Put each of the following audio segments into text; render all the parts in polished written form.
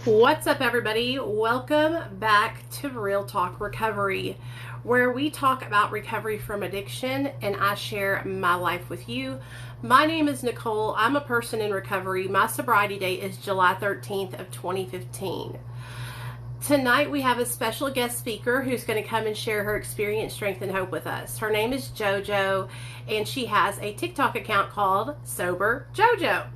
What's up, everybody? Welcome back to Real Talk Recovery, where we talk about recovery from addiction and I share my life with you. My name is Nicole. I'm a person in recovery. My sobriety date is July 13th of 2015. Tonight we have a special guest speaker who's going to come and share her experience, strength, and hope with us. Her name is Jojo, and she has a TikTok account called Sober Jojo.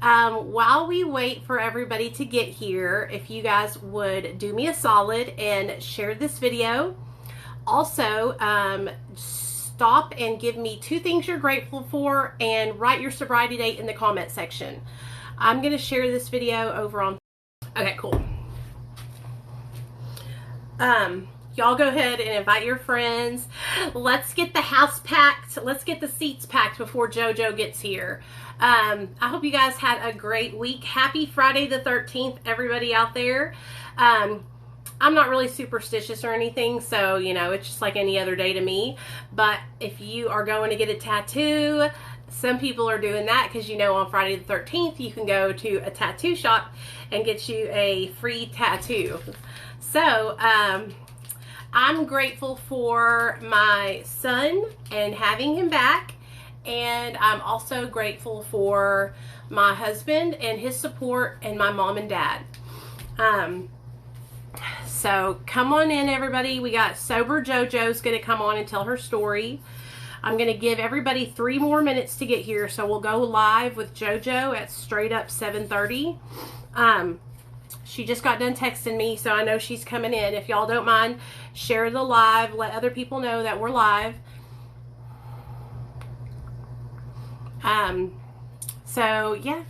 While we wait for everybody to get here, if you guys would do me a solid and share this video. Also, stop and give me 2 things you're grateful for and write your sobriety date in the comment section. I'm going to share this video over on... Okay, cool. Y'all go ahead and invite your friends. Let's get the house packed. Let's get the seats packed before Jojo gets here. I hope you guys had a great week. Happy Friday the 13th, everybody out there. I'm not really superstitious or anything, so, you know, it's just like any other day to me. But if you are going to get a tattoo, some people are doing that because, you know, on Friday the 13th, you can go to a tattoo shop and get you a free tattoo. So, I'm grateful for my son and having him back. And I'm also grateful for my husband and his support and my mom and dad. So come on in, everybody. We got Sober Jojo's going to come on and tell her story. I'm going to give everybody 3 more minutes to get here. So we'll go live with Jojo at straight up 7:30. She just got done texting me, so I know she's coming in. If y'all don't mind, share the live. Let other people know that we're live. So yeah,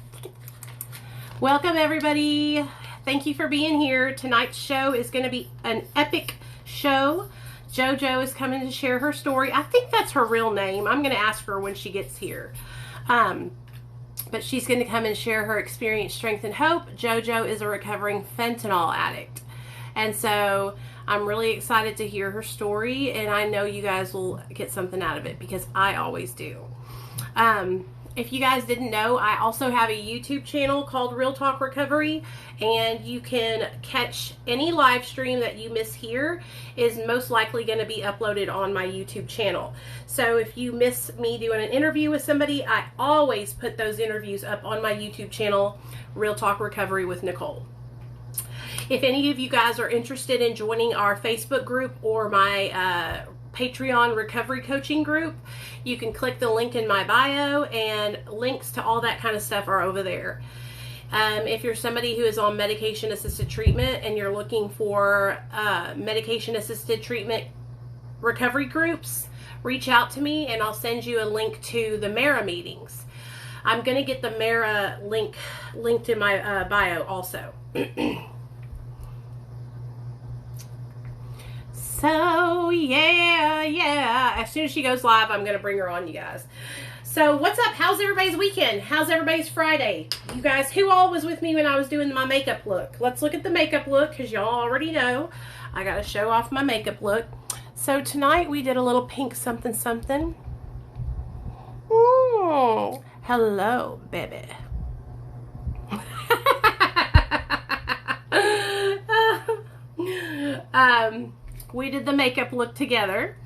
welcome everybody. Thank you for being here. Tonight's show is going to be an epic show. Jojo is coming to share her story. I think that's her real name. I'm going to ask her when she gets here. But she's going to come and share her experience, strength, and hope. Jojo is a recovering fentanyl addict. And so I'm really excited to hear her story, and I know you guys will get something out of it because I always do. If you guys didn't know, I also have a YouTube channel called Real Talk Recovery, and you can catch any live stream that you miss here is most likely going to be uploaded on my YouTube channel. So if you miss me doing an interview with somebody, I always put those interviews up on my YouTube channel, Real Talk Recovery with Nicole. If any of you guys are interested in joining our Facebook group or my Patreon recovery coaching group, you can click the link in my bio, and links to all that kind of stuff are over there. If you're somebody who is on medication assisted treatment and you're looking for medication assisted treatment recovery groups, reach out to me and I'll send you a link to the MARA meetings. I'm going to get the MARA linked in my bio also. So, yeah. As soon as she goes live, I'm going to bring her on, you guys. So, what's up? How's everybody's weekend? How's everybody's Friday? You guys, who all was with me when I was doing my makeup look? Let's look at the makeup look, because y'all already know I got to show off my makeup look. So, tonight we did a little pink something something. Hello, baby. We did the makeup look together,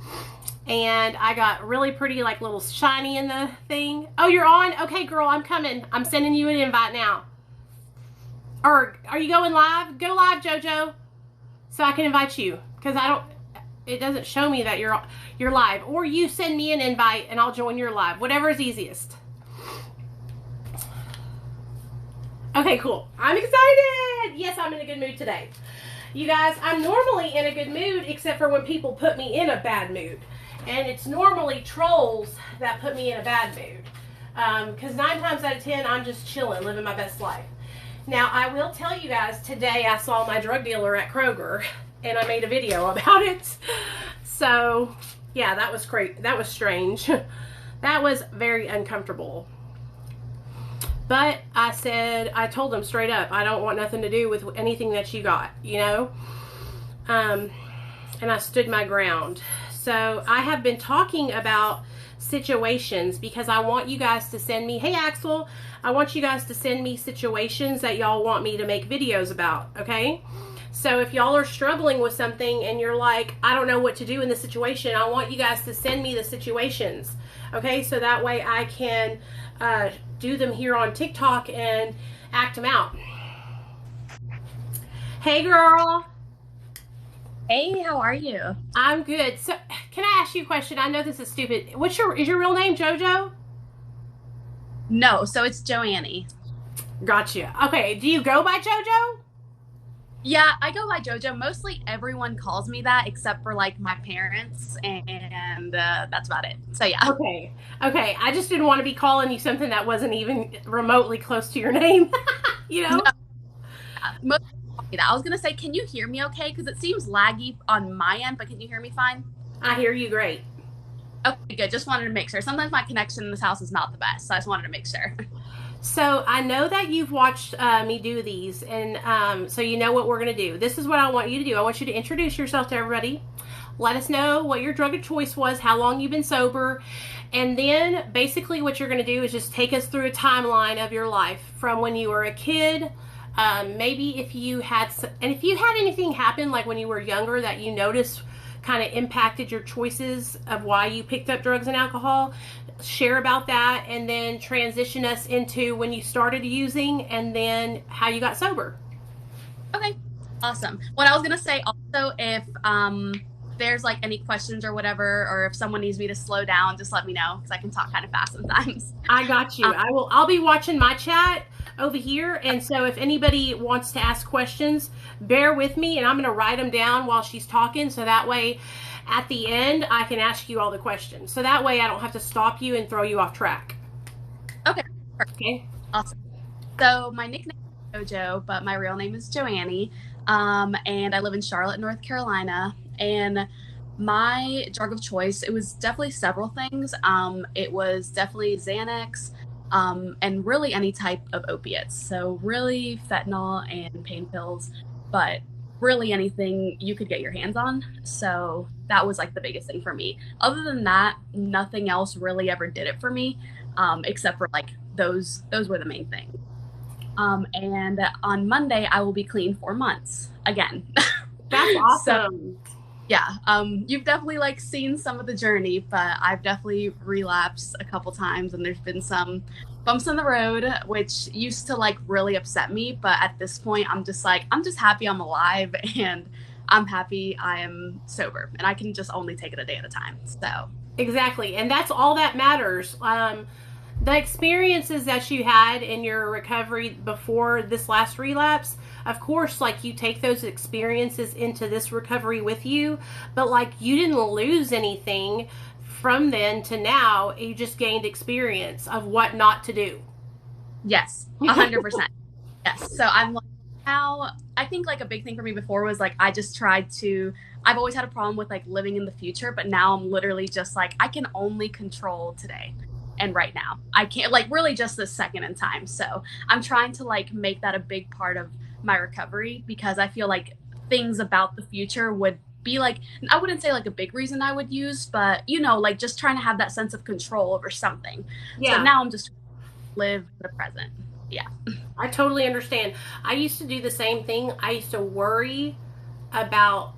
and I got really pretty, like, little shiny in the thing. Oh, you're on? Okay, girl, I'm coming. I'm sending you an invite now. Or are you going live? Go live, Jojo, so I can invite you, because it doesn't show me that you're live. Or you send me an invite and I'll join your live, whatever is easiest. Okay, cool. I'm excited. Yes, I'm in a good mood today. You guys, I'm normally in a good mood except for when people put me in a bad mood. And it's normally trolls that put me in a bad mood. Because 9 times out of 10, I'm just chilling, living my best life. Now, I will tell you guys, today I saw my drug dealer at Kroger, and I made a video about it. So, yeah, that was great. That was strange. That was very uncomfortable. But I told him straight up, I don't want nothing to do with anything that you got, you know? And I stood my ground. So I have been talking about situations, because I want you guys to send me, hey Axel, I want you guys to send me situations that y'all want me to make videos about, okay? So if y'all are struggling with something and you're like, I don't know what to do in this situation, I want you guys to send me the situations, okay? So that way I can do them here on TikTok and act them out. Hey girl. Hey, how are you? I'm good. So can I ask you a question? I know this is stupid. Is your real name Jojo? No, so it's Joannie. Gotcha. Okay, do you go by Jojo? Yeah, I go by Jojo. Mostly everyone calls me that except for like my parents, and that's about it. So yeah. Okay. Okay, I just didn't want to be calling you something that wasn't even remotely close to your name. You No, know? most people call me that. I was gonna say, can you hear me okay? Because it seems laggy on my end, but can you hear me fine? I hear you great. Okay, good. Just wanted to make sure. Sometimes my connection in this house is not the best, so I just wanted to make sure. So I know that you've watched me do these, and so you know what we're going to do. This is what I want you to do. I want you to introduce yourself to everybody. Let us know what your drug of choice was, how long you've been sober, and then basically what you're going to do is just take us through a timeline of your life from when you were a kid. Maybe if you had, and if you had anything happen like when you were younger that you noticed kind of impacted your choices of why you picked up drugs and alcohol, share about that, and then transition us into when you started using and then how you got sober. Okay, awesome. What I was gonna say also, if there's like any questions or whatever, or if someone needs me to slow down, just let me know because I can talk kind of fast sometimes. I got you. I'll be watching my chat over here, and so if anybody wants to ask questions, bear with me, and I'm going to write them down while she's talking, so that way at the end I can ask you all the questions. So that way I don't have to stop you and throw you off track. Okay, perfect. Okay? Awesome. So my nickname is Jojo, but my real name is Joannie, and I live in Charlotte, North Carolina. And my drug of choice, it was definitely several things. It was definitely Xanax, and really any type of opiates. So really fentanyl and pain pills, but really anything you could get your hands on. So that was like the biggest thing for me. Other than that, nothing else really ever did it for me, except for like those were the main things. And on Monday I will be clean 4 months again. That's So awesome. yeah, you've definitely like seen some of the journey, but I've definitely relapsed a couple times, and there's been some bumps in the road, which used to like really upset me. But at this point, I'm just like, I'm just happy I'm alive, and I'm happy I am sober, and I can just only take it a day at a time. So Exactly. And that's all that matters. The experiences that you had in your recovery before this last relapse, of course, like you take those experiences into this recovery with you, but like you didn't lose anything from then to now. You just gained experience of what not to do. yes, 100%. Yes. So I'm like, how I think like a big thing for me before was like I just tried to. I've always had a problem with like living in the future, but now I'm literally just like I can only control today and right now. I can't like really just this second in time. So I'm trying to like make that a big part of my recovery because I feel like things about the future would be like I wouldn't say like a big reason I would use, but you know, like just trying to have that sense of control over something. So Yeah, now I'm just live the present. Yeah. I totally understand. I used to do the same thing. I used to worry about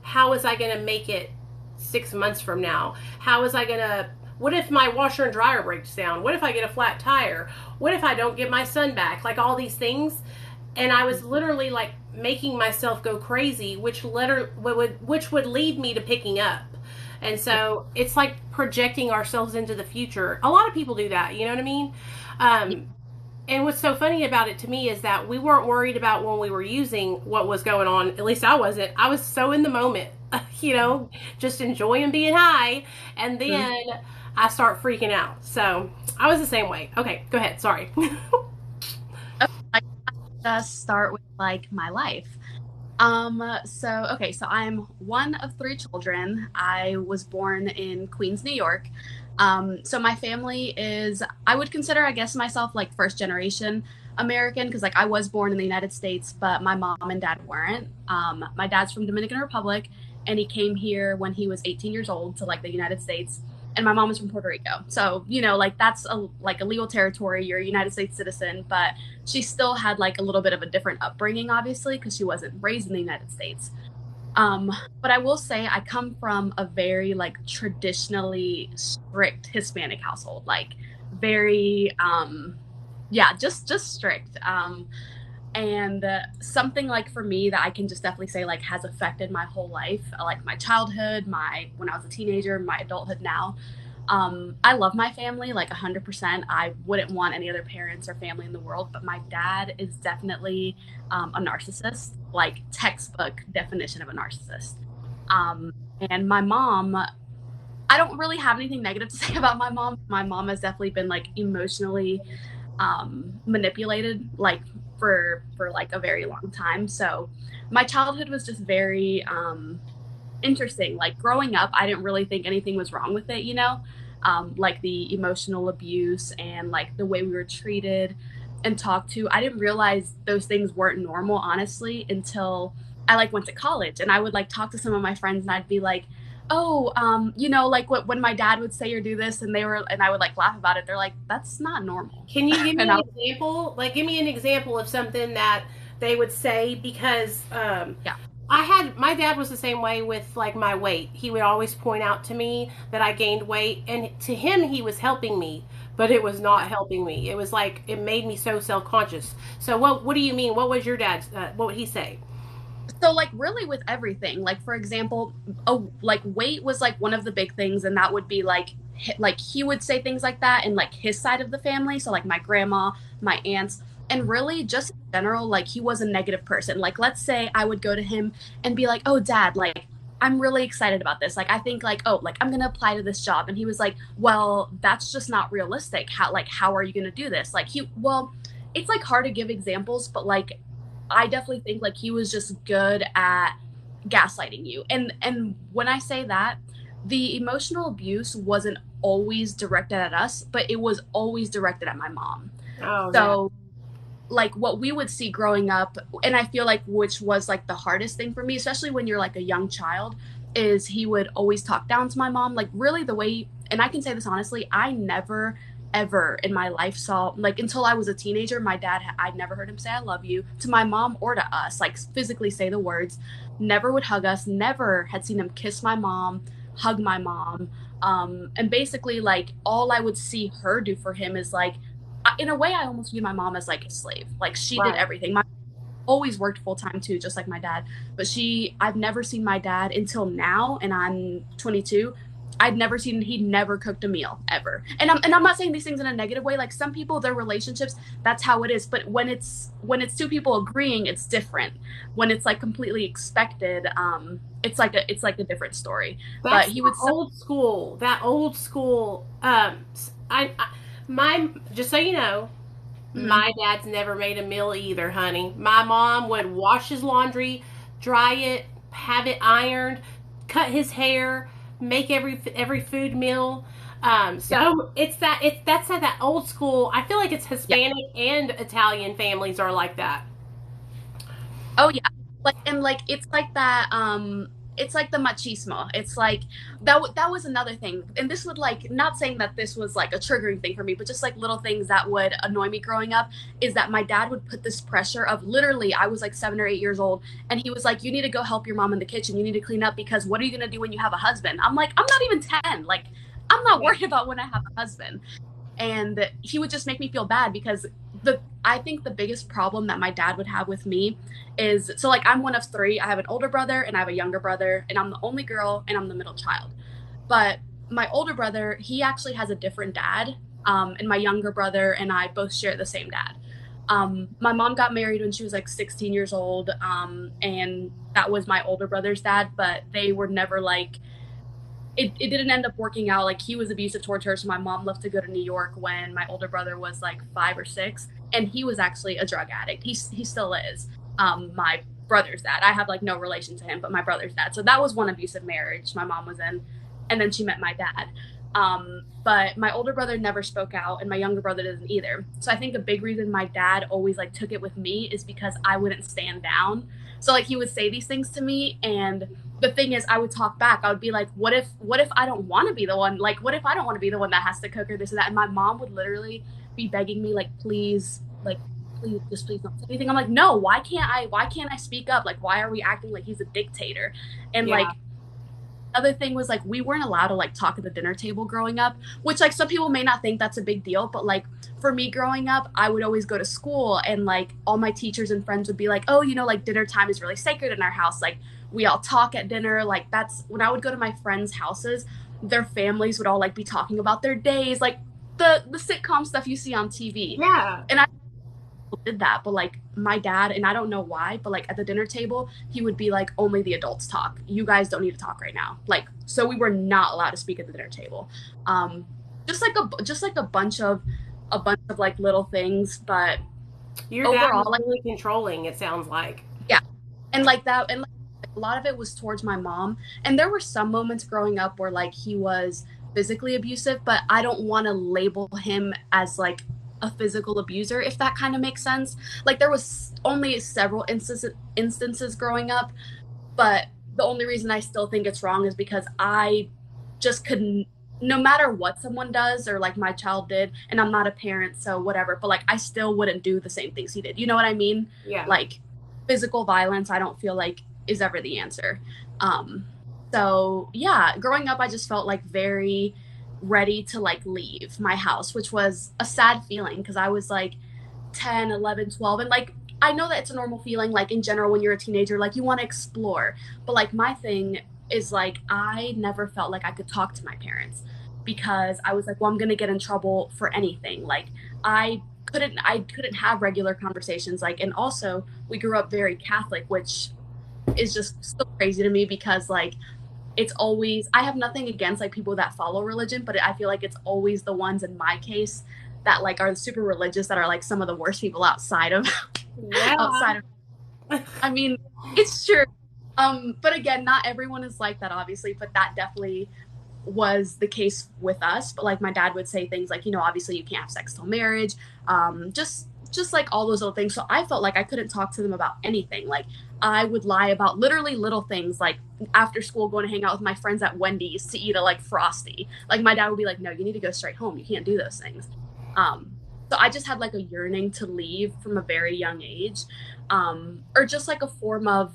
how was I going to make it 6 months from now? How was I going to, what if my washer and dryer breaks down? What if I get a flat tire? What if I don't get my son back? Like all these things. And I was literally like making myself go crazy, which would lead me to picking up. And so it's like projecting ourselves into the future. A lot of people do that, you know what I mean? Um, and what's so funny about it to me is that we weren't worried about when we were using what was going on. At least I wasn't. I was so in the moment, you know, just enjoying being high. And then I start freaking out. So I was the same way. Okay, go ahead. Sorry. I just start with like my life. So okay, so I'm one of three children. I was born in Queens, New York. So my family is, I would consider, I guess, myself like first generation American because like I was born in the United States, but my mom and dad weren't. My dad's from Dominican Republic, and he came here when he was 18 years old to like the United States, and my mom was from Puerto Rico. So, you know, like that's a legal territory. You're a United States citizen, but she still had like a little bit of a different upbringing, obviously, because she wasn't raised in the United States. But I will say I come from a very like traditionally strict Hispanic household, like very, yeah, just strict. And something like for me that I can just definitely say like has affected my whole life, like my childhood, my when I was a teenager, my adulthood now. I love my family like 100%. I wouldn't want any other parents or family in the world, but my dad is definitely a narcissist, like textbook definition of a narcissist. And my mom, I don't really have anything negative to say about my mom. My mom has definitely been like emotionally manipulated, like for like a very long time. So my childhood was just very interesting. Like growing up, I didn't really think anything was wrong with it, you know, like the emotional abuse and like the way we were treated and talked to. I didn't realize those things weren't normal, honestly, until I like went to college, and I would like talk to some of my friends and I'd be like, oh, you know, like when my dad would say or do this, and I would like laugh about it. They're like, that's not normal. Can you give me And an example? Like, give me an example of something that they would say, because yeah, my dad was the same way with like my weight. He would always point out to me that I gained weight, and to him he was helping me, but it was not helping me. It was like it made me so self-conscious. So what do you mean? What was your dad's what would he say? so like really with everything, like for example, like weight was like one of the big things, and that would be like he would say things like that in like his side of the family, so like my grandma, my aunts, and really just in general, like he was a negative person. Like let's say I would go to him and be like, oh dad, like I'm really excited about this, like I think like, oh, like I'm gonna apply to this job, and he was like, well, that's just not realistic. How are you gonna do this? Like well, it's like hard to give examples, but like I definitely think like he was just good at gaslighting you. And when I say that, the emotional abuse wasn't always directed at us, but it was always directed at my mom. Oh yeah. So like what we would see growing up, and I feel like which was like the hardest thing for me, especially when you're like a young child, is he would always talk down to my mom. Like really the way, and I can say this honestly, I never ever in my life saw, like until I was a teenager, my dad, I'd never heard him say I love you to my mom or to us, like physically say the words. Never would hug us, never had seen him kiss my mom, hug my mom. And basically like all I would see her do for him is like, in a way I almost viewed my mom as like a slave. Like she did everything. My always worked full time too, just like my dad. But I've never seen my dad until now, and I'm 22. He'd never cooked a meal ever. And I'm not saying these things in a negative way. Like some people, their relationships, that's how it is. But when it's two people agreeing, it's different. When it's like completely expected, it's like a different story. That's But he would old school. That old school. My just so you know, my dad's never made a meal either, honey. My mom would wash his laundry, dry it, have it ironed, cut his hair, make every food meal. So that's like that old school. I feel like it's Hispanic and Italian families are like that. Oh yeah, like and like it's like the machismo. It's like that was another thing, and this would like, not saying that this was like a triggering thing for me, but just like little things that would annoy me growing up is that my dad would put this pressure of, literally I was like 7 or 8 years old, and he was like, you need to go help your mom in the kitchen, you need to clean up, because what are you gonna do when you have a husband? I'm like, I'm not even 10, like I'm not worried about when I have a husband. And he would just make me feel bad because I think the biggest problem that my dad would have with me is, so like I'm one of three. I have an older brother and I have a younger brother, and I'm the only girl and I'm the middle child. But my older brother, he actually has a different dad, and my younger brother and I both share the same dad. My mom got married when she was like 16 years old, and that was my older brother's dad, but they were never like, it didn't end up working out. Like he was abusive towards her, so my mom left to go to New York when my older brother was like 5 or 6, and he was actually a drug addict. He still is. My brother's dad. I have like no relation to him, but my brother's dad. So that was one abusive marriage my mom was in, and then she met my dad. But my older brother never spoke out, and my younger brother doesn't either. So I think a big reason my dad always like took it with me is because I wouldn't stand down. So like he would say these things to me, and the thing is I would talk back. I would be like, what if I don't want to be the one? Like, what if I don't want to be the one that has to cook or this or that? And my mom would literally be begging me, like, please, just please don't say anything. I'm like, no, why can't I speak up? Like, why are we acting like he's a dictator? And Yeah. like other thing was like we weren't allowed to like talk at the dinner table growing up, which like some people may not think that's a big deal, but like for me growing up, I would always go to school and like all my teachers and friends would be like, oh, like dinner time is really sacred in our house, like we all talk at dinner. Like that's when I would go to my friends' houses, their families would all like be talking about their days, like the sitcom stuff you see on TV. Yeah. And I did that, but like my dad, and I don't know why, but like at the dinner table he would be like, only the adults talk, you guys don't need to talk right now. Like so we were not allowed to speak at the dinner table. Just like a bunch of like little things, but Your dad overall was like really controlling, it sounds like. yeah. And like that, and like a lot of it was towards my mom, and there were some moments growing up where like he was physically abusive, but I don't want to label him as like a physical abuser, if that kind of makes sense. Like there was only several instances growing up, but the only reason I still think it's wrong is because I just couldn't, no matter what someone does or like my child did, and I'm not a parent, so whatever, but like I still wouldn't do the same things he did. You know what I mean? Yeah. Like physical violence, I don't feel like is ever the answer. So yeah, growing up, I just felt like very ready to like leave my house, which was a sad feeling because I was like 10, 11, 12, and like I know that it's a normal feeling like in general when you're a teenager, like you want to explore, but like my thing is like I never felt like I could talk to my parents because I was like, well, I'm going to get in trouble for anything. Like I couldn't have regular conversations, like, and also we grew up very Catholic, which is just so crazy to me because like it's always, I have nothing against like people that follow religion, but I feel like it's always the ones in my case that like are super religious that are like some of the worst people outside of Yeah. outside of, I mean, it's true. But again, not everyone is like that obviously, but that definitely was the case with us. But like my dad would say things like, obviously you can't have sex till marriage, just like all those little things. So I felt like I couldn't talk to them about anything. Like I would lie about literally little things, like after school going to hang out with my friends at Wendy's to eat a like Frosty. Like my dad would be like, no, you need to go straight home, you can't do those things. So I just had like a yearning to leave from a very young age, or just like a form of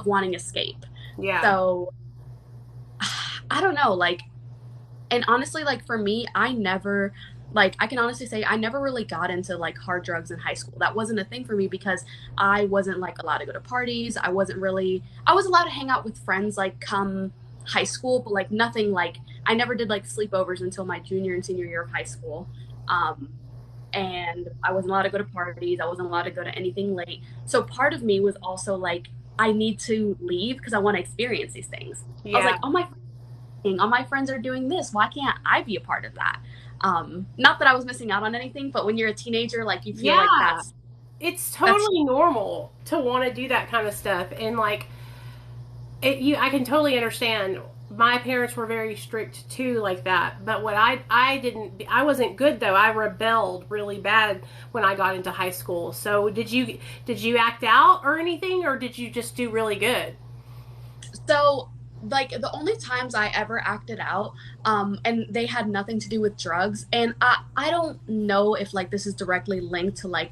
wanting escape. Yeah. So I don't know, like, and honestly, like for me, I can honestly say I never really got into like hard drugs in high school. That wasn't a thing for me because I wasn't like allowed to go to parties. I was allowed to hang out with friends like come high school, but like nothing like, I never did like sleepovers until my junior and senior year of high school. Um, and I wasn't allowed to go to parties. I wasn't allowed to go to anything late. So part of me was also like, I need to leave because I want to experience these things. I was Yeah. like, all my friends are doing this. Why can't I be a part of that? Not that I was missing out on anything, but when you're a teenager, like you feel like Yeah. that's It's that's totally normal to want to do that kind of stuff. And like I can totally understand. My parents were very strict too, like that. But what I wasn't good though. I rebelled really bad when I got into high school. So did you act out or anything, or did you just do really good? so like the only times I ever acted out, and they had nothing to do with drugs. And I don't know if like this is directly linked to like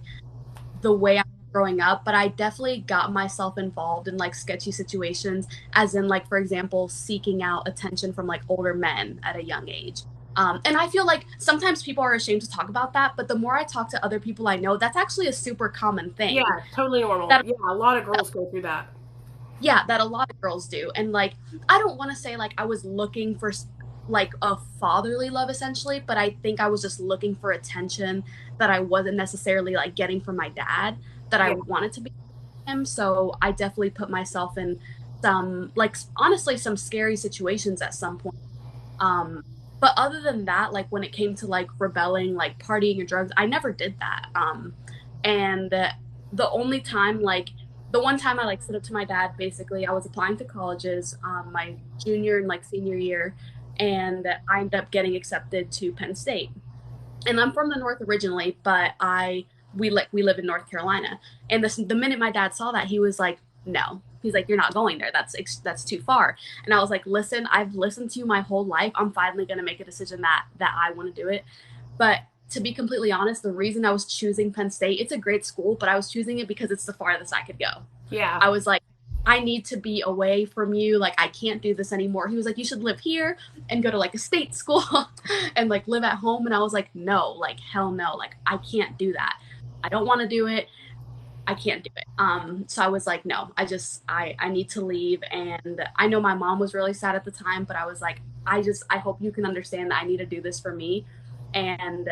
the way I was growing up, but I definitely got myself involved in like sketchy situations, as in like for example, seeking out attention from like older men at a young age. And I feel like sometimes people are ashamed to talk about that, but the more I talk to other people I know, that's actually a super common Yeah, thing totally normal. that Yeah, a lot of girls go through that. yeah, that a lot of girls do. And like I don't want to say like I was looking for like a fatherly love essentially, but I think I was just looking for attention that I wasn't necessarily like getting from my dad, that I Yeah. wanted to be him. So I definitely put myself in some like honestly some scary situations at some point. Um but other than that, like when it came to like rebelling, like partying and drugs, I never did that. And the only time like the one time I like stood up to my dad, basically I was applying to colleges my junior and like senior year, and I ended up getting accepted to Penn State. And I'm from the North originally, but we live in North Carolina. And the minute my dad saw that, he was like, "No." He's like, "You're not going there. That's too far." And I was like, "Listen, I've listened to you my whole life. I'm finally going to make a decision that I want to do it." But to be completely honest, the reason I was choosing Penn State, it's a great school, but I was choosing it because it's the farthest I could go. Yeah. I was like, I need to be away from you. Like, I can't do this anymore. He was like, you should live here and go to like a state school and like live at home. And I was like, no, like, hell no. Like, I can't do that. I don't want to do it. I can't do it. So I was like, no, I need to leave. And I know my mom was really sad at the time, but I was like, I hope you can understand that I need to do this for me. And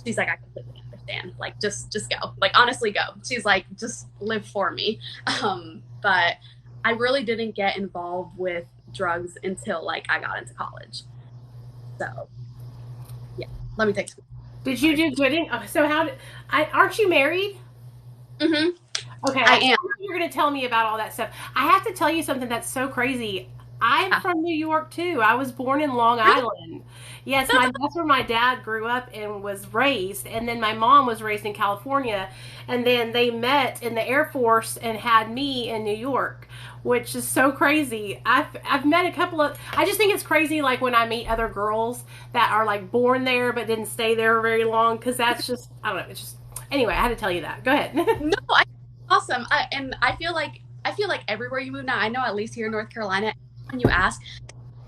she's like, I completely understand. Like, just go. Like, honestly, go. She's like, just live for me. But I really didn't get involved with drugs until like I got into college. So yeah, let me take. Did you do good in? So aren't you married? Mm-hmm. Okay, I am. You're going to tell me about all that stuff. I have to tell you something that's so crazy. I'm from New York too. I was born in Long Island. Yes, that's where my dad grew up and was raised, and then my mom was raised in California, and then they met in the Air Force and had me in New York, which is so crazy. I've met a couple of. I just think it's crazy, like when I meet other girls that are like born there but didn't stay there very long, because that's just I don't know. It's just anyway. I had to tell you that. Go ahead. No, awesome. And I feel like everywhere you move now, I know at least here in North Carolina, when you ask,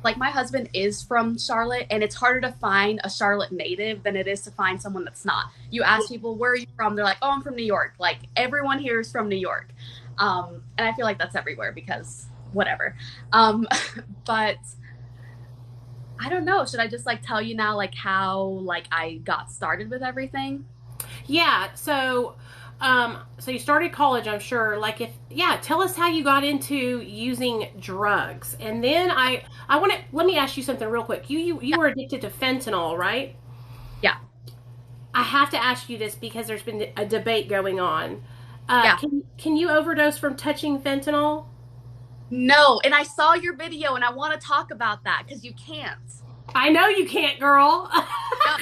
like my husband is from Charlotte, and it's harder to find a Charlotte native than it is to find someone that's not. You ask people, where are you from? They're like, oh, I'm from New York. Like everyone here is from New York. And I feel like that's everywhere because whatever. But I don't know. Should I just like tell you now, like how like I got started with everything? Yeah. So you started college, I'm sure. Tell us how you got into using drugs, and then let me ask you something real quick. You were addicted to fentanyl, right? Yeah. I have to ask you this because there's been a debate going on. Yeah. Can you overdose from touching fentanyl? No, and I saw your video, and I want to talk about that because you can't. I know you can't, girl. No,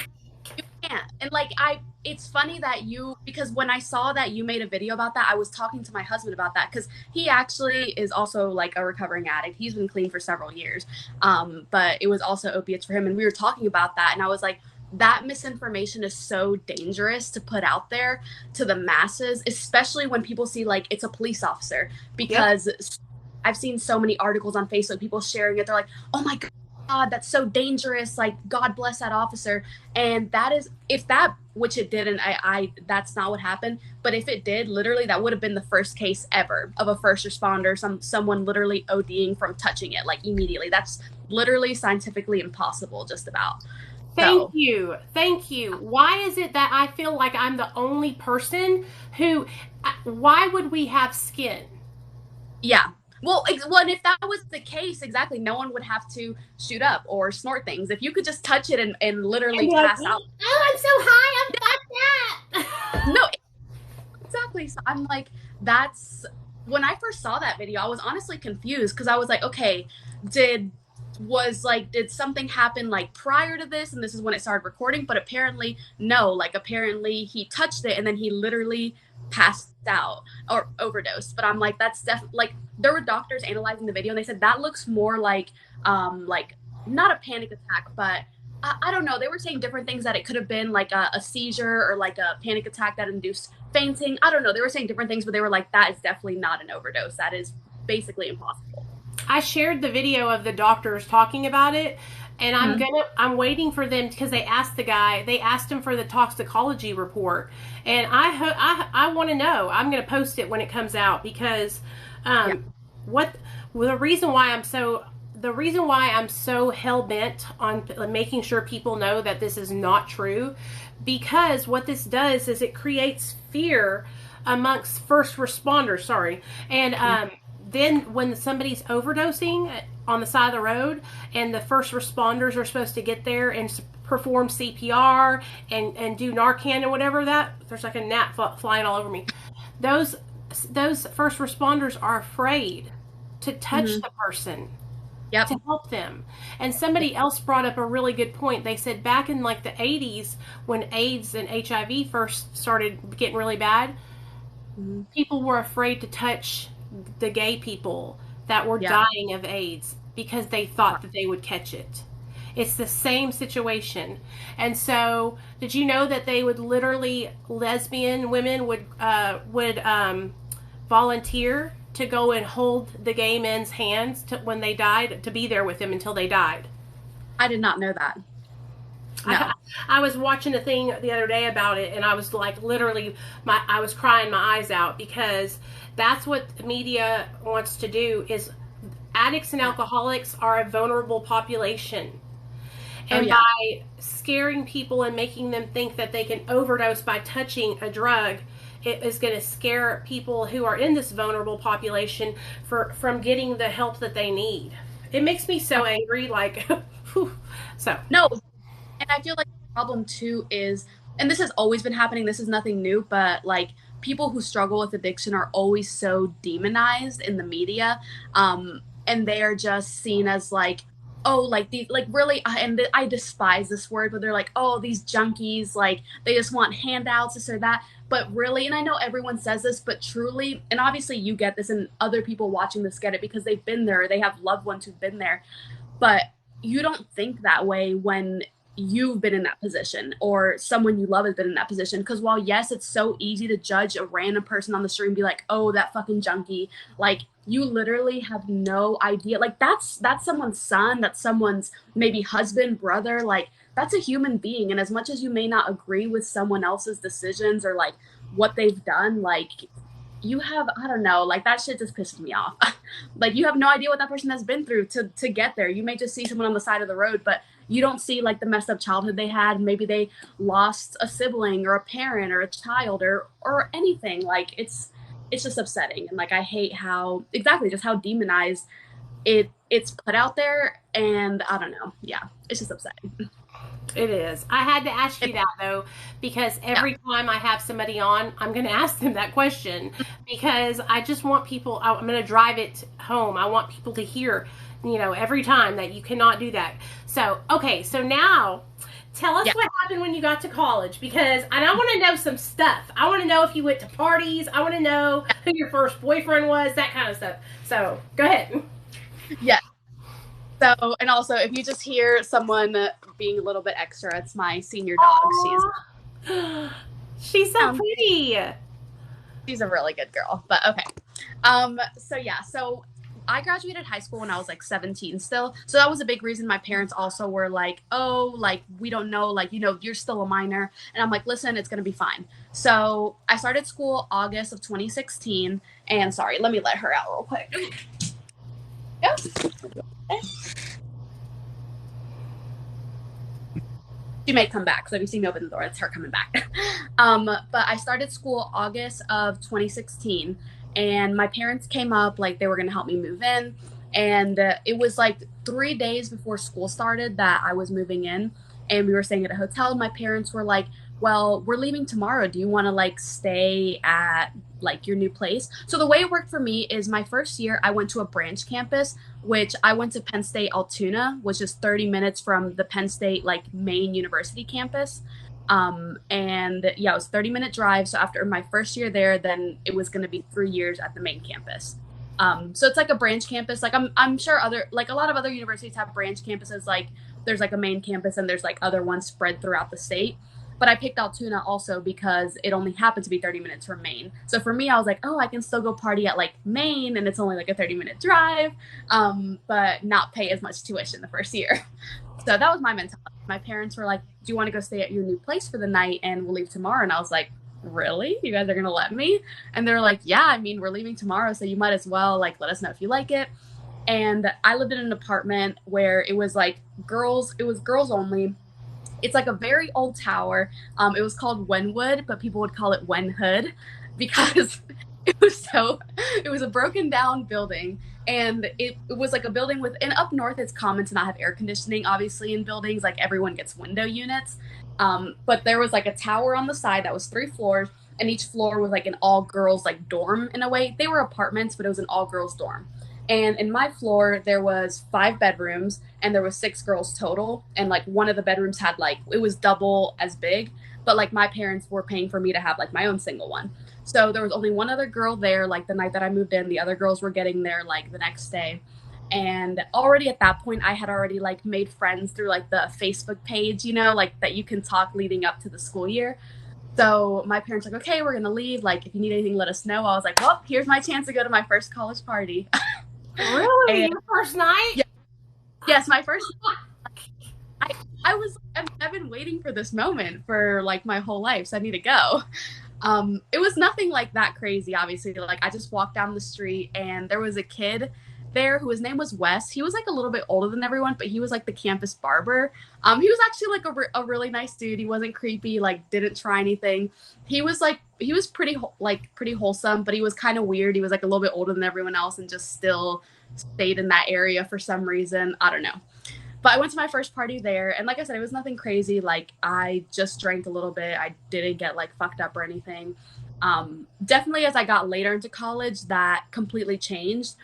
you can't. And like it's funny that because when I saw that you made a video about that, I was talking to my husband about that because he actually is also like a recovering addict. He's been clean for several years, but it was also opiates for him, and we were talking about that, and I was like, that misinformation is so dangerous to put out there to the masses, especially when people see like it's a police officer, because yep. I've seen so many articles on Facebook, people sharing it. They're like, oh my God, that's so dangerous. Like, God bless that officer. And that is, which it didn't, that's not what happened. But if it did, literally, that would have been the first case ever of a first responder, someone literally ODing from touching it, like immediately. That's literally scientifically impossible, just about. Thank you. Why is it that I feel like I'm the only person why would we have skin? Yeah. Well, and if that was the case, exactly, no one would have to shoot up or snort things. If you could just touch it and literally pass out. Oh, I'm so high, I'm like that. No, exactly. So I'm like, when I first saw that video, I was honestly confused because I was like, okay, did something happen like prior to this and this is when it started recording? But apparently no, like apparently he touched it and then he literally passed out or overdosed. But I'm like, that's definitely, like, there were doctors analyzing the video and they said that looks more like not a panic attack, but I don't know, they were saying different things, that it could have been like a seizure or like a panic attack that induced fainting. I don't know, they were saying different things, but they were like, that is definitely not an overdose, that is basically impossible. I shared the video of the doctors talking about it, and I'm waiting for them because they asked him for the toxicology report, and I want to know. I'm going to post it when it comes out because the reason why I'm so hell bent on making sure people know that this is not true, because what this does is it creates fear amongst first responders. Sorry, and then when somebody's overdosing on the side of the road and the first responders are supposed to get there and perform CPR and do Narcan or whatever, there's like a gnat flying all over me. Those first responders are afraid to touch the person. Yep. to help them. And somebody else brought up a really good point. They said back in like the 80s when AIDS and HIV first started getting really bad, Mm-hmm. people were afraid to touch the gay people that were Yeah. dying of AIDS because they thought that they would catch it. It's the same situation. And so, did you know that they would literally, lesbian women would volunteer to go and hold the gay men's hands when they died, to be there with them until they died? I did not know that. I, No. I was watching a thing the other day about it, and I was like, literally, I was crying my eyes out, because that's what the media wants to do. Is addicts and alcoholics are a vulnerable population, Oh, and yeah. by scaring people and making them think that they can overdose by touching a drug, it is going to scare people who are in this vulnerable population from getting the help that they need. It makes me so angry. Like, so. No, and I feel like the problem too is, and this has always been happening, this is nothing new, but like people who struggle with addiction are always so demonized in the media. And they are just seen as like, oh, like the like really, and I despise this word, but they're like, oh, these junkies, like they just want handouts, this or that. But really, and I know everyone says this, but truly, and obviously you get this, and other people watching this get it because they've been there, they have loved ones who've been there, but you don't think that way when you've been in that position or someone you love has been in that position. Because while yes, it's so easy to judge a random person on the street and be like, oh, that fucking junkie, like you literally have no idea. Like that's someone's son, that's someone's maybe husband, brother, like that's a human being. And as much as you may not agree with someone else's decisions or like what they've done, like you have, I don't know, like that shit just pisses me off. Like you have no idea what that person has been through to get there. You may just see someone on the side of the road, but you don't see like the messed up childhood they had. Maybe they lost a sibling or a parent or a child or anything. Like it's just upsetting. And like I hate how exactly just how demonized it's put out there. And I don't know. Yeah, it's just upsetting. It is. I had to ask you that though, because Yeah. every time I have somebody on, I'm going to ask them that question, because I just want people, I'm going to drive it home. I want people to hear, every time that you cannot do that. So, okay, so now tell us Yeah. what happened when you got to college, because I want to know some stuff. I want to know if you went to parties. I want to know who your first boyfriend was, that kind of stuff. So, go ahead. Yeah. So, and also, if you just hear someone being a little bit extra, it's my senior dog. She's so pretty. She's a really good girl. But okay. So yeah, so I graduated high school when I was like 17 still. So that was a big reason my parents also were like, oh, like we don't know, like, you're still a minor. And I'm like, listen, it's gonna be fine. So I started school August of 2016. And sorry, let me let her out real quick. Yeah. She may come back. So if you see me open the door, it's her coming back. But I started school August of 2016, and my parents came up like they were going to help me move in. And it was like 3 days before school started that I was moving in, and we were staying at a hotel. My parents were like, well, we're leaving tomorrow. Do you want to like stay at like your new place? So the way it worked for me is my first year I went to a branch campus, which I went to Penn State Altoona, which is 30 minutes from the Penn State like main university campus. And yeah, it was a 30-minute drive. So after my first year there, then it was going to be 3 years at the main campus. So it's like a branch campus. Like I'm sure like a lot of other universities have branch campuses. Like there's like a main campus and there's like other ones spread throughout the state. But I picked Altoona also because it only happened to be 30 minutes from Maine. So for me, I was like, oh, I can still go party at like Maine, and it's only like a 30-minute drive, but not pay as much tuition the first year. So that was my mentality. My parents were like, do you want to go stay at your new place for the night and we'll leave tomorrow? And I was like, really? You guys are going to let me? And they're like, yeah, I mean, we're leaving tomorrow, so you might as well like let us know if you like it. And I lived in an apartment where it was like it was girls only. It's like a very old tower. It was called Wenwood, but people would call it Wenhood because it was a broken down building. And it was like a building and up north, it's common to not have air conditioning, obviously, in buildings. Like everyone gets window units. But there was like a tower on the side that was 3 floors, and each floor was like an all girls like dorm in a way. They were apartments, but it was an all girls dorm. And in my floor, there was 5 bedrooms and there was 6 girls total. And like one of the bedrooms had like, it was double as big, but like my parents were paying for me to have like my own single one. So there was only one other girl there, like the night that I moved in. The other girls were getting there like the next day. And already at that point, I had already like made friends through like the Facebook page, you know, like that you can talk leading up to the school year. So my parents were like, okay, we're gonna leave. Like, if you need anything, let us know. I was like, well, here's my chance to go to my first college party. Really? And Your first night? yeah, yes, my first. I was. I've been waiting for this moment for like my whole life, so I need to go. It was nothing like that crazy, obviously. Like I just walked down the street and there was a kid there who his name was Wes. He was like a little bit older than everyone, but he was like the campus barber. He was actually like a really nice dude. He wasn't creepy, like didn't try anything. He was pretty pretty wholesome, but he was kind of weird. He was like a little bit older than everyone else and just still stayed in that area for some reason. I don't know. But I went to my first party there, and like I said, it was nothing crazy. Like I just drank a little bit. I didn't get like fucked up or anything. Definitely, as I got later into college, that completely changed.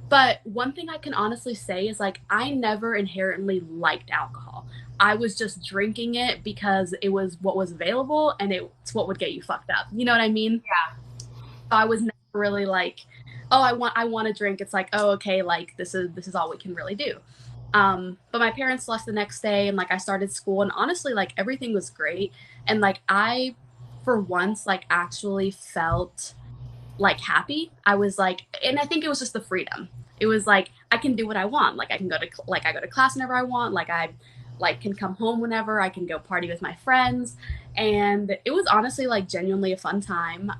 But one thing I can honestly say is like I never inherently liked alcohol. I was just drinking it because it was what was available and it's what would get you fucked up. You know what I mean? Yeah. I was never really like, oh, I want to drink. It's like, oh, okay, like this is all we can really do. But my parents left the next day and like I started school and honestly like everything was great. And like I for once like actually felt like happy. I was like, and I think it was just the freedom. It was like I can do what I want. Like I can go to like I go to class whenever I want. Like I like can come home whenever. I can go party with my friends, and it was honestly like genuinely a fun time.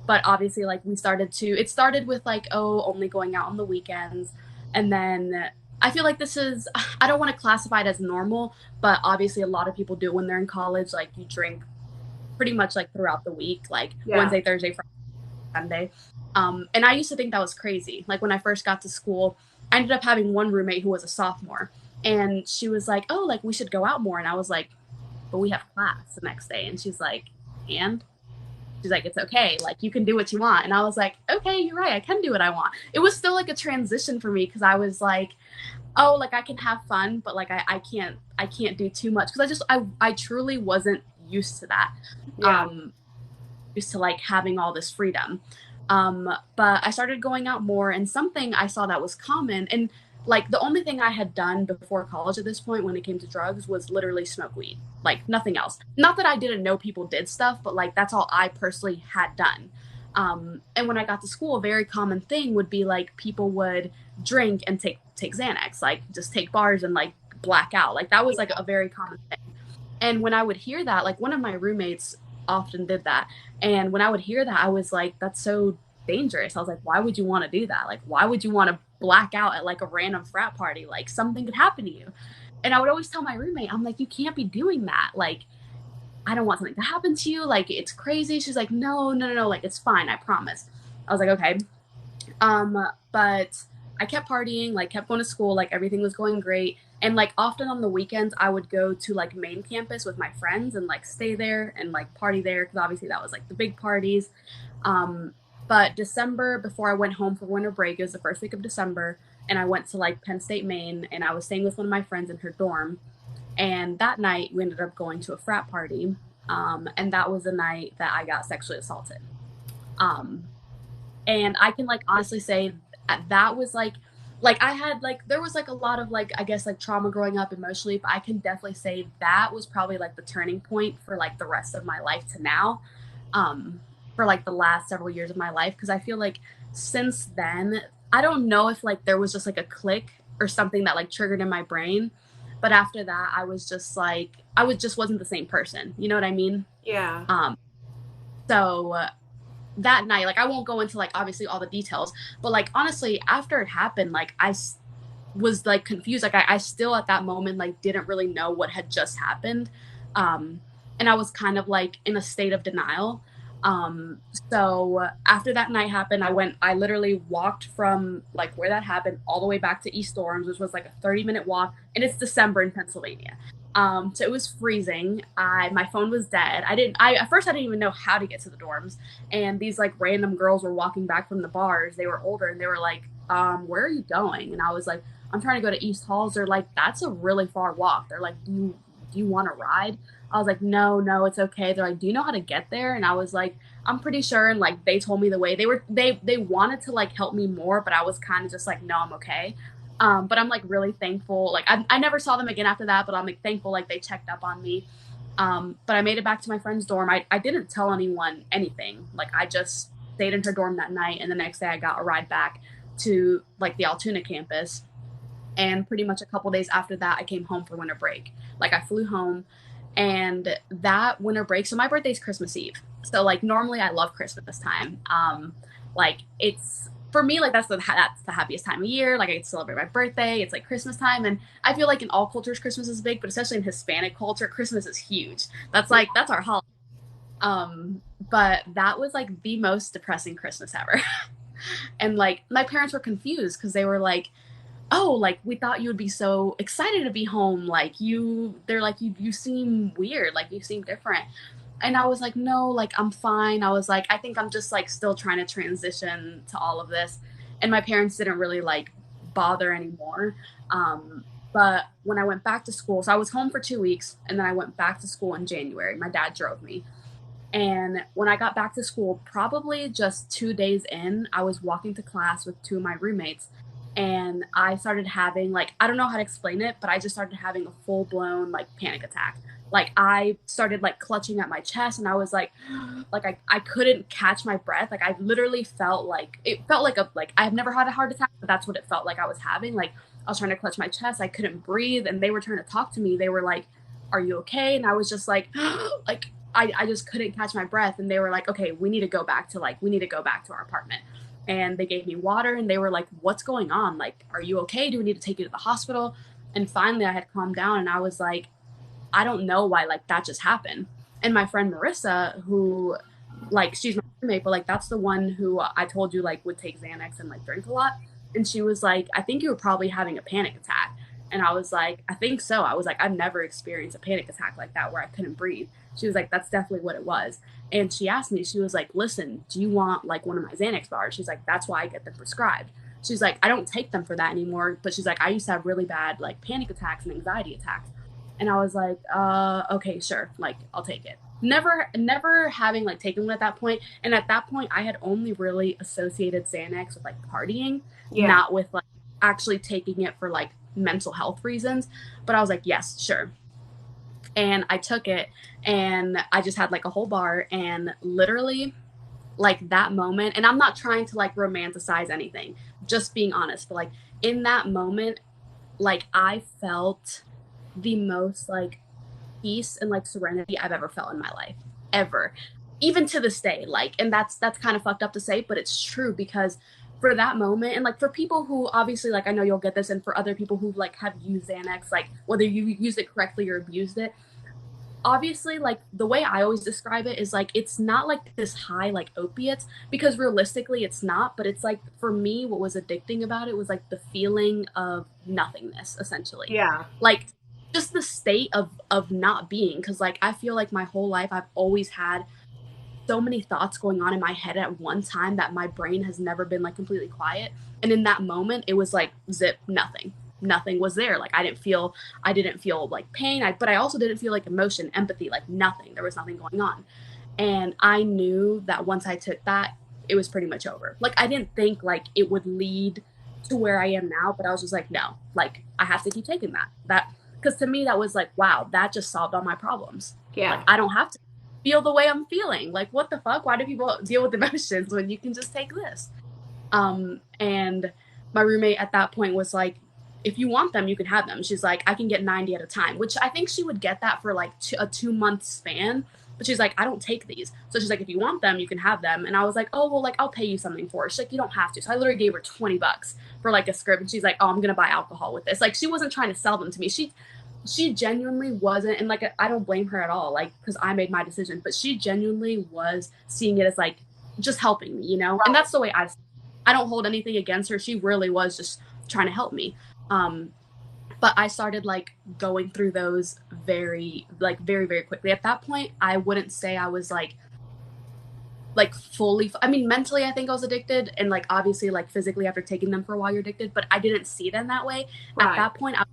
But obviously like we started to. It started with like oh only going out on the weekends, and then I feel like this is I don't want to classify it as normal, but obviously a lot of people do when they're in college. Like you drink pretty much like throughout the week, like Yeah. Wednesday, Thursday, Friday, Sunday. And I used to think that was crazy. Like when I first got to school, I ended up having one roommate who was a sophomore, and she was like, "Oh, like we should go out more." And I was like, "But we have class the next day." And she's like, "And?" She's like, "It's okay. Like you can do what you want." And I was like, "Okay, you're right. I can do what I want." It was still like a transition for me because I was like, "Oh, like I can have fun, but like I can't do too much because I truly wasn't used to that. Yeah. Used to like having all this freedom. But I started going out more, and something I saw that was common, and like the only thing I had done before college at this point when it came to drugs was literally smoke weed, like nothing else. Not that I didn't know people did stuff, but like that's all I personally had done. And when I got to school, a very common thing would be like people would drink and take Xanax, like just take bars and like black out. Like that was like a very common thing. And when I would hear that, like one of my roommates often did that. And when I would hear that, I was like, that's so dangerous. I was like, why would you want to do that? Like, why would you want to black out at like a random frat party? Like, something could happen to you. And I would always tell my roommate, I'm like, you can't be doing that. Like, I don't want something to happen to you. Like, it's crazy. She's like, no, no, no, no. Like, it's fine. I promise. I was like, okay. But I kept partying, like kept going to school, like everything was going great. And like often on the weekends, I would go to like main campus with my friends and like stay there and like party there because obviously that was like the big parties. Um, but December, before I went home for winter break, it was the first week of December, and I went to like Penn State, Maine, and I was staying with one of my friends in her dorm. And that night, we ended up going to a frat party, and that was the night that I got sexually assaulted. Um, and I can like honestly say that was like I had like there was like a lot of like I guess like trauma growing up emotionally, but I can definitely say that was probably like the turning point for like the rest of my life to now, um, for like the last several years of my life because I feel like since then I don't know if like there was just like a click or something that like triggered in my brain, but after that I was just like I was just wasn't the same person. You know what I mean? Yeah. So that night, like I won't go into like obviously all the details, but like honestly, after it happened, like was like confused. Like I still at that moment like didn't really know what had just happened, um, and I was kind of like in a state of denial. Um, so after that night happened, I literally walked from like where that happened all the way back to East Orange, which was like a 30-minute walk, and it's December in Pennsylvania. So it was freezing. My phone was dead. At first I didn't even know how to get to the dorms. And these like random girls were walking back from the bars. They were older and they were like, where are you going? And I was like, I'm trying to go to East Halls. They're like, that's a really far walk. They're like, do you want to ride? I was like, no, it's okay. They're like, do you know how to get there? And I was like, I'm pretty sure. And like, they told me the way. They wanted to like help me more, but I was kind of just like, no, I'm okay. But I'm like really thankful. Like I never saw them again after that, but I'm like thankful like they checked up on me. But I made it back to my friend's dorm. I didn't tell anyone anything. Like I just stayed in her dorm that night, and the next day I got a ride back to like the Altoona campus. And pretty much a couple days after that, I came home for winter break. Like I flew home, and that winter break. So my birthday's Christmas Eve. So like normally I love Christmas time. Like it's for me like that's the happiest time of year. Like I get to celebrate my birthday. It's like Christmas time, and I feel like in all cultures Christmas is big, but especially in Hispanic culture, Christmas is huge. That's our holiday. But that was like the most depressing Christmas ever. And like my parents were confused because they were like, oh, like we thought you would be so excited to be home. Like they're like, you seem weird. Like you seem different. And I was like, no, like I'm fine. I was like, I think I'm just like still trying to transition to all of this. And my parents didn't really like bother anymore. But when I went back to school, so I was home for 2 weeks and then I went back to school in January. My dad drove me. And when I got back to school, probably just 2 days in, I was walking to class with two of my roommates. And I started having, like, I don't know how to explain it, but I just started having a full blown, like, panic attack. Like, I started, like, clutching at my chest, and I was like, I couldn't catch my breath. Like, I literally felt like, it felt like I've never had a heart attack, but that's what it felt like I was having. Like, I was trying to clutch my chest. I couldn't breathe, and they were trying to talk to me. They were like, are you okay? And I was just like, like, I just couldn't catch my breath, and they were like, okay, we need to go back to our apartment. And they gave me water, and they were like, what's going on? Like, are you okay? Do we need to take you to the hospital? And finally I had calmed down, and I was like, I don't know why like that just happened. And my friend Marissa, who like she's my roommate, but like that's the one who I told you like would take Xanax and like drink a lot. And she was like, I think you were probably having a panic attack. And I was like, I think so. I was like, I've never experienced a panic attack like that where I couldn't breathe. She was like, that's definitely what it was. And she asked me, she was like, listen, do you want like one of my Xanax bars? She's like, that's why I get them prescribed. She's like, I don't take them for that anymore. But she's like, I used to have really bad like panic attacks and anxiety attacks. And I was like, okay, sure. Like, I'll take it. Never having like taken one at that point. And at that point, I had only really associated Xanax with like partying, Yeah. not with like actually taking it for like mental health reasons. But I was like, yes, sure. And I took it, and I just had like a whole bar, and literally like that moment, and I'm not trying to like romanticize anything, just being honest, but like in that moment, like I felt the most like peace and like serenity I've ever felt in my life, ever. Even to this day, like, and that's kind of fucked up to say, but it's true because for that moment, and like for people who obviously like I know you'll get this, and for other people who like have used Xanax, like whether you used it correctly or abused it, obviously like the way I always describe it is like it's not like this high like opiates, because realistically it's not, but it's like for me what was addicting about it was like the feeling of nothingness, essentially. Yeah. Like just the state of not being, because like I feel like my whole life I've always had so many thoughts going on in my head at one time that my brain has never been like completely quiet. And in that moment, it was like zip, nothing. Nothing was there. Like I didn't feel like pain, but I also didn't feel like emotion, empathy, like nothing. There was nothing going on. And I knew that once I took that, it was pretty much over. Like I didn't think like it would lead to where I am now, but I was just like, no, like I have to keep taking that. That because to me that was like, wow, that just solved all my problems. Like Yeah. I don't have to feel the way I'm feeling. Like what the fuck? Why do people deal with emotions when you can just take this? And my roommate at that point was like, if you want them, you can have them. She's like, I can get 90 at a time, which I think she would get that for like a 2 month span. But she's like, I don't take these. So she's like, if you want them, you can have them. And I was like, oh, well, like, I'll pay you something for it. She's like, you don't have to. So I literally gave her $20 for like a script. And she's like, oh, I'm going to buy alcohol with this. Like, she wasn't trying to sell them to me. She genuinely wasn't. And like, I don't blame her at all. Like, because I made my decision. But she genuinely was seeing it as like, just helping me, you know? And Right. that's the way I don't hold anything against her. She really was just trying to help me. Um, But I started like going through those very, very quickly. At that point, I wouldn't say I was like fully, I mean, mentally, I think I was addicted, and like obviously, like physically, after taking them for a while, you're addicted, but I didn't see it in that way. Right. At that point, I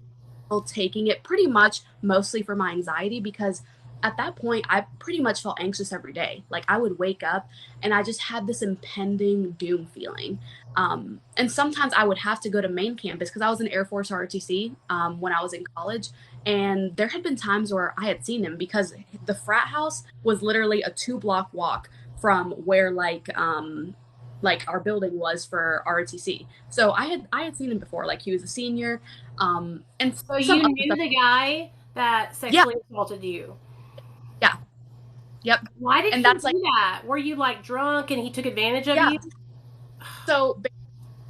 was taking it pretty much mostly for my anxiety, because at that point, I pretty much felt anxious every day. Like I would wake up and I just had this impending doom feeling. And sometimes I would have to go to main campus because I was in Air Force ROTC when I was in college. And there had been times where I had seen him, because the frat house was literally a 2-block walk from where like our building was for ROTC. So I had seen him before. Like he was a senior. And So some you other knew stuff. the guy that sexually assaulted you. Yeah. Yep. Why did And he that's do like, that? Were you like drunk and he took advantage of yeah. you? So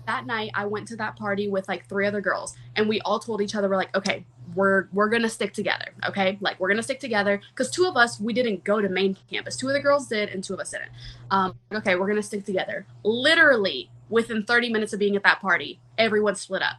that night I went to that party with like 3 other girls, and we all told each other, we're like, okay, we're gonna stick together. Okay. Like we're gonna stick together. Cause 2 of us, we didn't go to main campus. 2 of the girls did and 2 of us didn't. Okay. We're gonna stick together. Literally within 30 minutes of being at that party, everyone split up.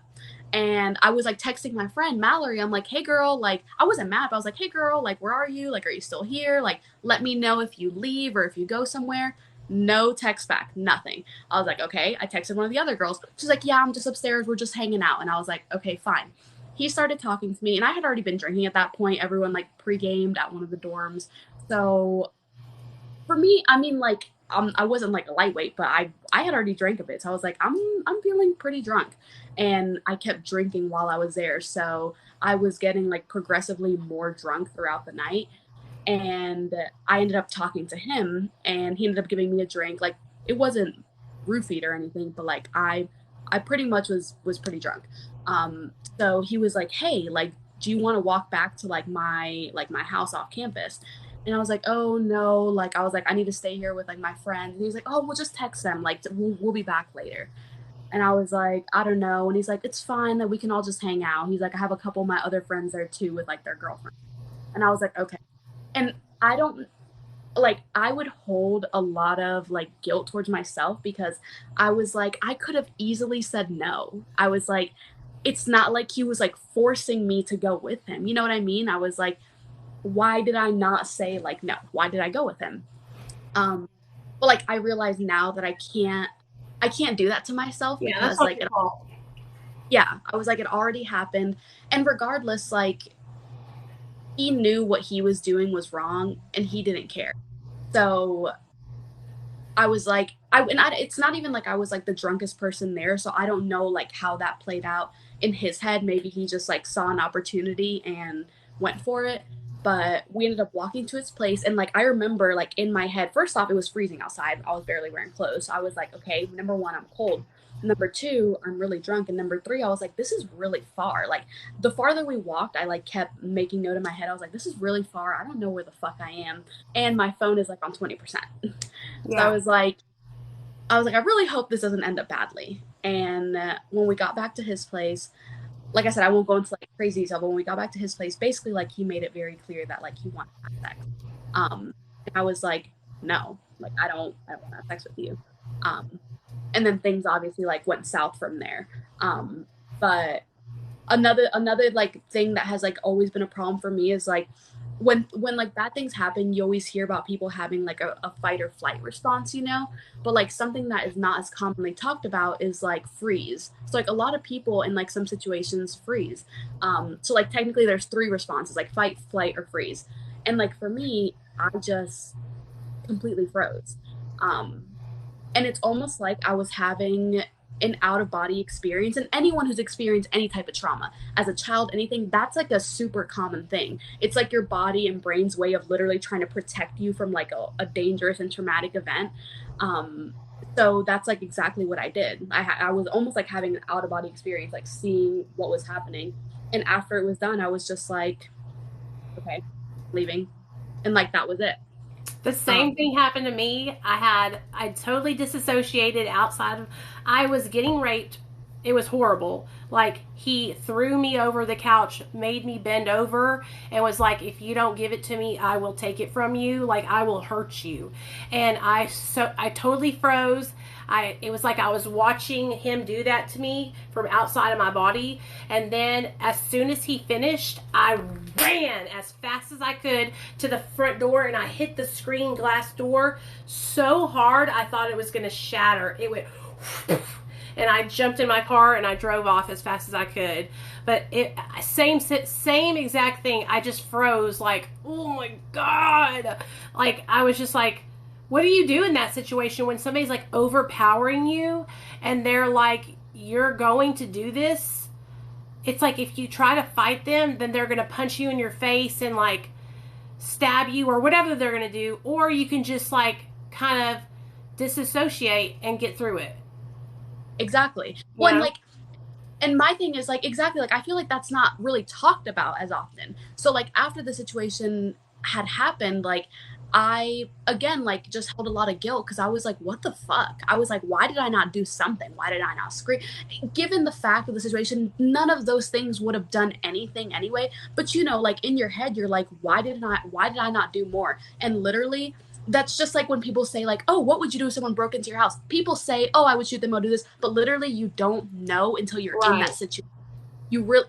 And I was like texting my friend Mallory. I'm like, hey girl, like I wasn't mad, but I was like, hey girl, like where are you? Like, are you still here? Like, let me know if you leave or if you go somewhere. No text back, nothing. I was like, okay. I texted one of the other girls. She's like, yeah, I'm just upstairs. We're just hanging out. And I was like, okay, fine. He started talking to me, and I had already been drinking at that point. Everyone like pre-gamed at one of the dorms. So for me, I mean, like, I wasn't like a lightweight, but I had already drank a bit, so I was like, I'm feeling pretty drunk, and I kept drinking while I was there, so I was getting like progressively more drunk throughout the night, and I ended up talking to him, and he ended up giving me a drink. Like it wasn't roofied or anything, but like I pretty much was pretty drunk. So he was like, hey, like, do you want to walk back to like my house off campus? And I was like, oh no, like I was like, I need to stay here with like my friends. And he was like, oh, we'll just text them, like we'll be back later. And I was like, I don't know. And he's like, it's fine that we can all just hang out. He's like, I have a couple of my other friends there too with like their girlfriends. And I was like, okay. And I don't, like, I would hold a lot of like guilt towards myself, because I was like, I could have easily said no. I was like, it's not like he was like forcing me to go with him. You know what I mean? I was like, why did I not say like no? Why did I go with him? But like I realize now that I can't do that to myself, Yeah, that's because not like your fault. yeah, I was like, it already happened. And regardless, like he knew what he was doing was wrong, and he didn't care. So I was like, it's not even like I was like the drunkest person there, so I don't know like how that played out in his head. Maybe he just like saw an opportunity and went for it. But we ended up walking to his place, and like I remember like in my head, first off, it was freezing outside. I was barely wearing clothes. So I was like, okay, number 1, I'm cold. Number 2, I'm really drunk. And number 3, I was like, this is really far. Like the farther we walked, I like kept making note in my head. I was like, this is really far. I don't know where the fuck I am. And my phone is like on 20%. So Yeah. I was like, I really hope this doesn't end up badly. And when we got back to his place, like I said, I won't go into like crazy detail, but when we got back to his place, basically like he made it very clear that like he wanted to have sex. And I was like, no, like I don't want to have sex with you. Um, and then things obviously like went south from there. But another like thing that has like always been a problem for me is like when like bad things happen, you always hear about people having like a fight or flight response, you know, but like something that is not as commonly talked about is like freeze. So like a lot of people in like some situations freeze. So like technically there's 3 responses, like fight, flight, or freeze. And like for me, I just completely froze. um and it's almost like I was having an out of body experience. And anyone who's experienced any type of trauma as a child, anything, that's like a super common thing. It's like your body and brain's way of literally trying to protect you from like a dangerous and traumatic event. Um, so that's like exactly what I did. I was almost like having an out of body experience, like seeing what was happening. And after it was done, I was just like, okay, leaving. And like that was it. The same thing happened to me. I totally disassociated outside of, I was getting raped it was horrible. Like, he threw me over the couch, made me bend over, and was like, if you don't give it to me, I will take it from you. Like, I will hurt you. And I totally froze. It was like I was watching him do that to me from outside of my body. And then as soon as he finished, I ran as fast as I could to the front door, and I hit the screen glass door so hard I thought it was going to shatter. It went and I jumped in my car and I drove off as fast as I could. But same exact thing. I just froze, like, oh my God. Like, I was just like, what do you do in that situation when somebody's like overpowering you and they're like, you're going to do this? It's like, if you try to fight them, then they're going to punch you in your face and like stab you or whatever they're going to do. Or you can just like kind of disassociate and get through it. Exactly. Well, and like, and my thing is like, exactly, like, I feel like that's not really talked about as often. So like, after the situation had happened, like, I again like just held a lot of guilt because I was like, what the fuck? I was like, why did I not do something? Why did I not scream? Given the fact of the situation, none of those things would have done anything anyway. But you know, like, in your head, you're like, why did I not do more? And literally, that's just like when people say like, oh, what would you do if someone broke into your house? People say, oh, I would shoot them, I'll do this, but literally you don't know until you're in that situation.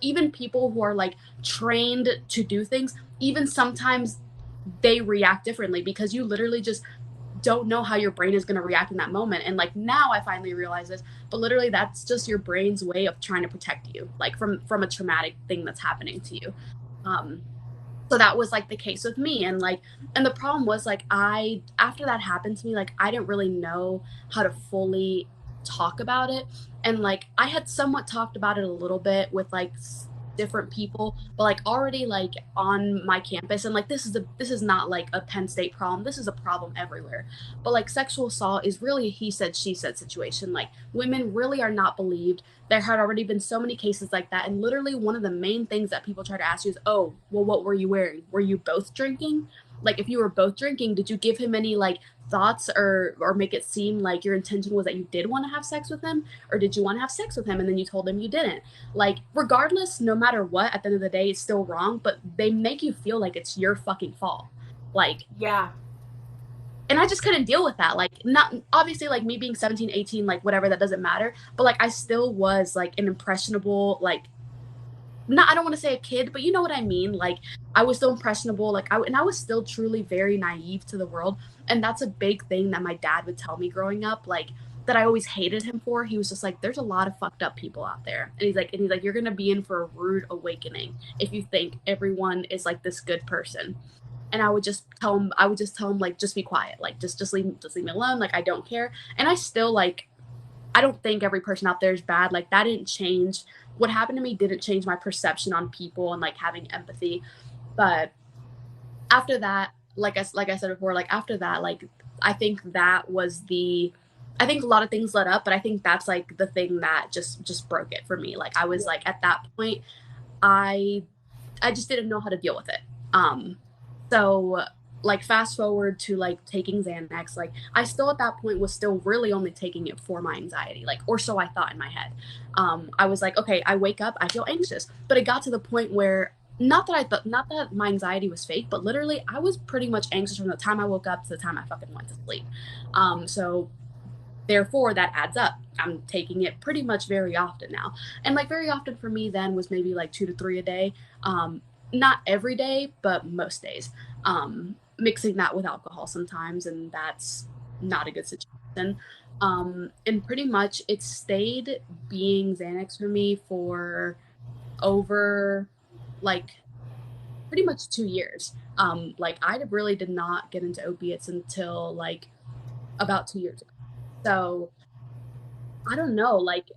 Even people who are like trained to do things, even sometimes they react differently because you literally just don't know how your brain is going to react in that moment. And like, now I finally realize this, but literally that's just your brain's way of trying to protect you, like from a traumatic thing that's happening to you. So that was like the case with me. And like, and the problem was like, after that happened to me, like, I didn't really know how to fully talk about it. And like, I had somewhat talked about it a little bit with like different people, but like already like on my campus, and like, this is not like a Penn State problem, this is a problem everywhere. But like, sexual assault is really a he said she said situation. Like, women really are not believed. There had already been so many cases like that, and literally one of the main things that people try to ask you is, oh, well, what were you wearing? Were you both drinking? Like, if you were both drinking, did you give him any like thoughts or make it seem like your intention was that you did want to have sex with him, or did you want to have sex with him and then you told him you didn't? Like, regardless, no matter what, at the end of the day, it's still wrong, but they make you feel like it's your fucking fault. Like, yeah. And I just couldn't deal with that. Like, not obviously, like, me being 17, 18, like, whatever, that doesn't matter, but like, I still was like an impressionable, like, not, I don't want to say a kid, but you know what I mean? Like, I was still impressionable. Like, and I was still truly very naive to the world. And that's a big thing that my dad would tell me growing up, like, that I always hated him for. He was just like, there's a lot of fucked up people out there. And he's like, you're going to be in for a rude awakening if you think everyone is like this good person. And I would just tell him, like, just be quiet. Like, just leave me alone. Like, I don't care. And I still, like, I don't think every person out there is bad. Like, that didn't change. What happened to me didn't change my perception on people and like having empathy. But after that, like I said before, like, after that, like, I think a lot of things led up, but I think that's like the thing that just broke it for me. Like, I was like, at that point, I just didn't know how to deal with it. So like, fast forward to like taking Xanax, like, I still at that point was still really only taking it for my anxiety, like, or so I thought in my head. I was like, okay, I wake up, I feel anxious, but it got to the point where not that my anxiety was fake, but literally I was pretty much anxious from the time I woke up to the time I fucking went to sleep. So therefore that adds up. I'm taking it pretty much very often now. And like, very often for me then was maybe like 2 to 3 a day. Not every day, but most days. Mixing that with alcohol sometimes, and that's not a good situation. And pretty much it stayed being Xanax for me for over like pretty much 2 years. Like, I really did not get into opiates until like about 2 years ago. So I don't know, like,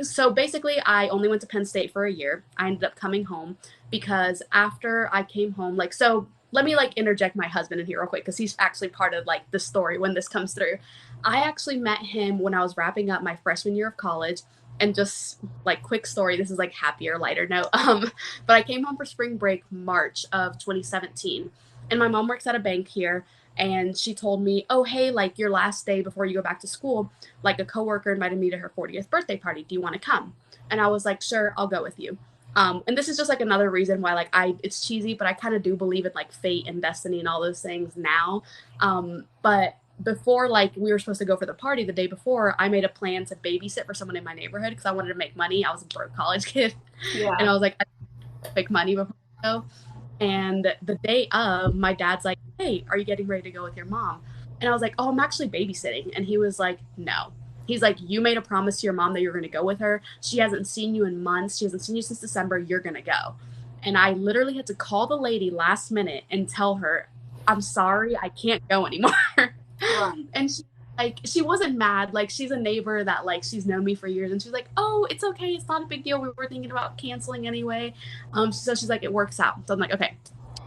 so basically I only went to Penn State for a year. I ended up coming home because after I came home, like, so let me like interject my husband in here real quick because he's actually part of like the story when this comes through. I actually met him when I was wrapping up my freshman year of college. And just like, quick story, this is like happier, lighter note. But I came home for spring break March of 2017, and my mom works at a bank here. and she told me, oh, hey, like your last day before you go back to school, like a coworker invited me to her 40th birthday party. Do you want to come? And I was like, sure, I'll go with you. And this is just like another reason why like it's cheesy, but I kind of do believe in like fate and destiny and all those things now. But before like we were supposed to go for the party the day before, I made a plan to babysit for someone in my neighborhood because I wanted to make money. I was a broke college kid. Yeah. And I was like, I make money before I go. And the day of, my dad's like, hey, are you getting ready to go with your mom? And I was like, oh, I'm actually babysitting. And he was like, no. He's like, you made a promise to your mom that you're going to go with her. She hasn't seen you in months. She hasn't seen you since December. You're going to go. And I literally had to call the lady last minute and tell her, I'm sorry, I can't go anymore. And she wasn't mad. Like, she's a neighbor that like she's known me for years, and she's like, oh, it's okay, it's not a big deal, we were thinking about canceling anyway. So she's like, it works out. So I'm like, okay.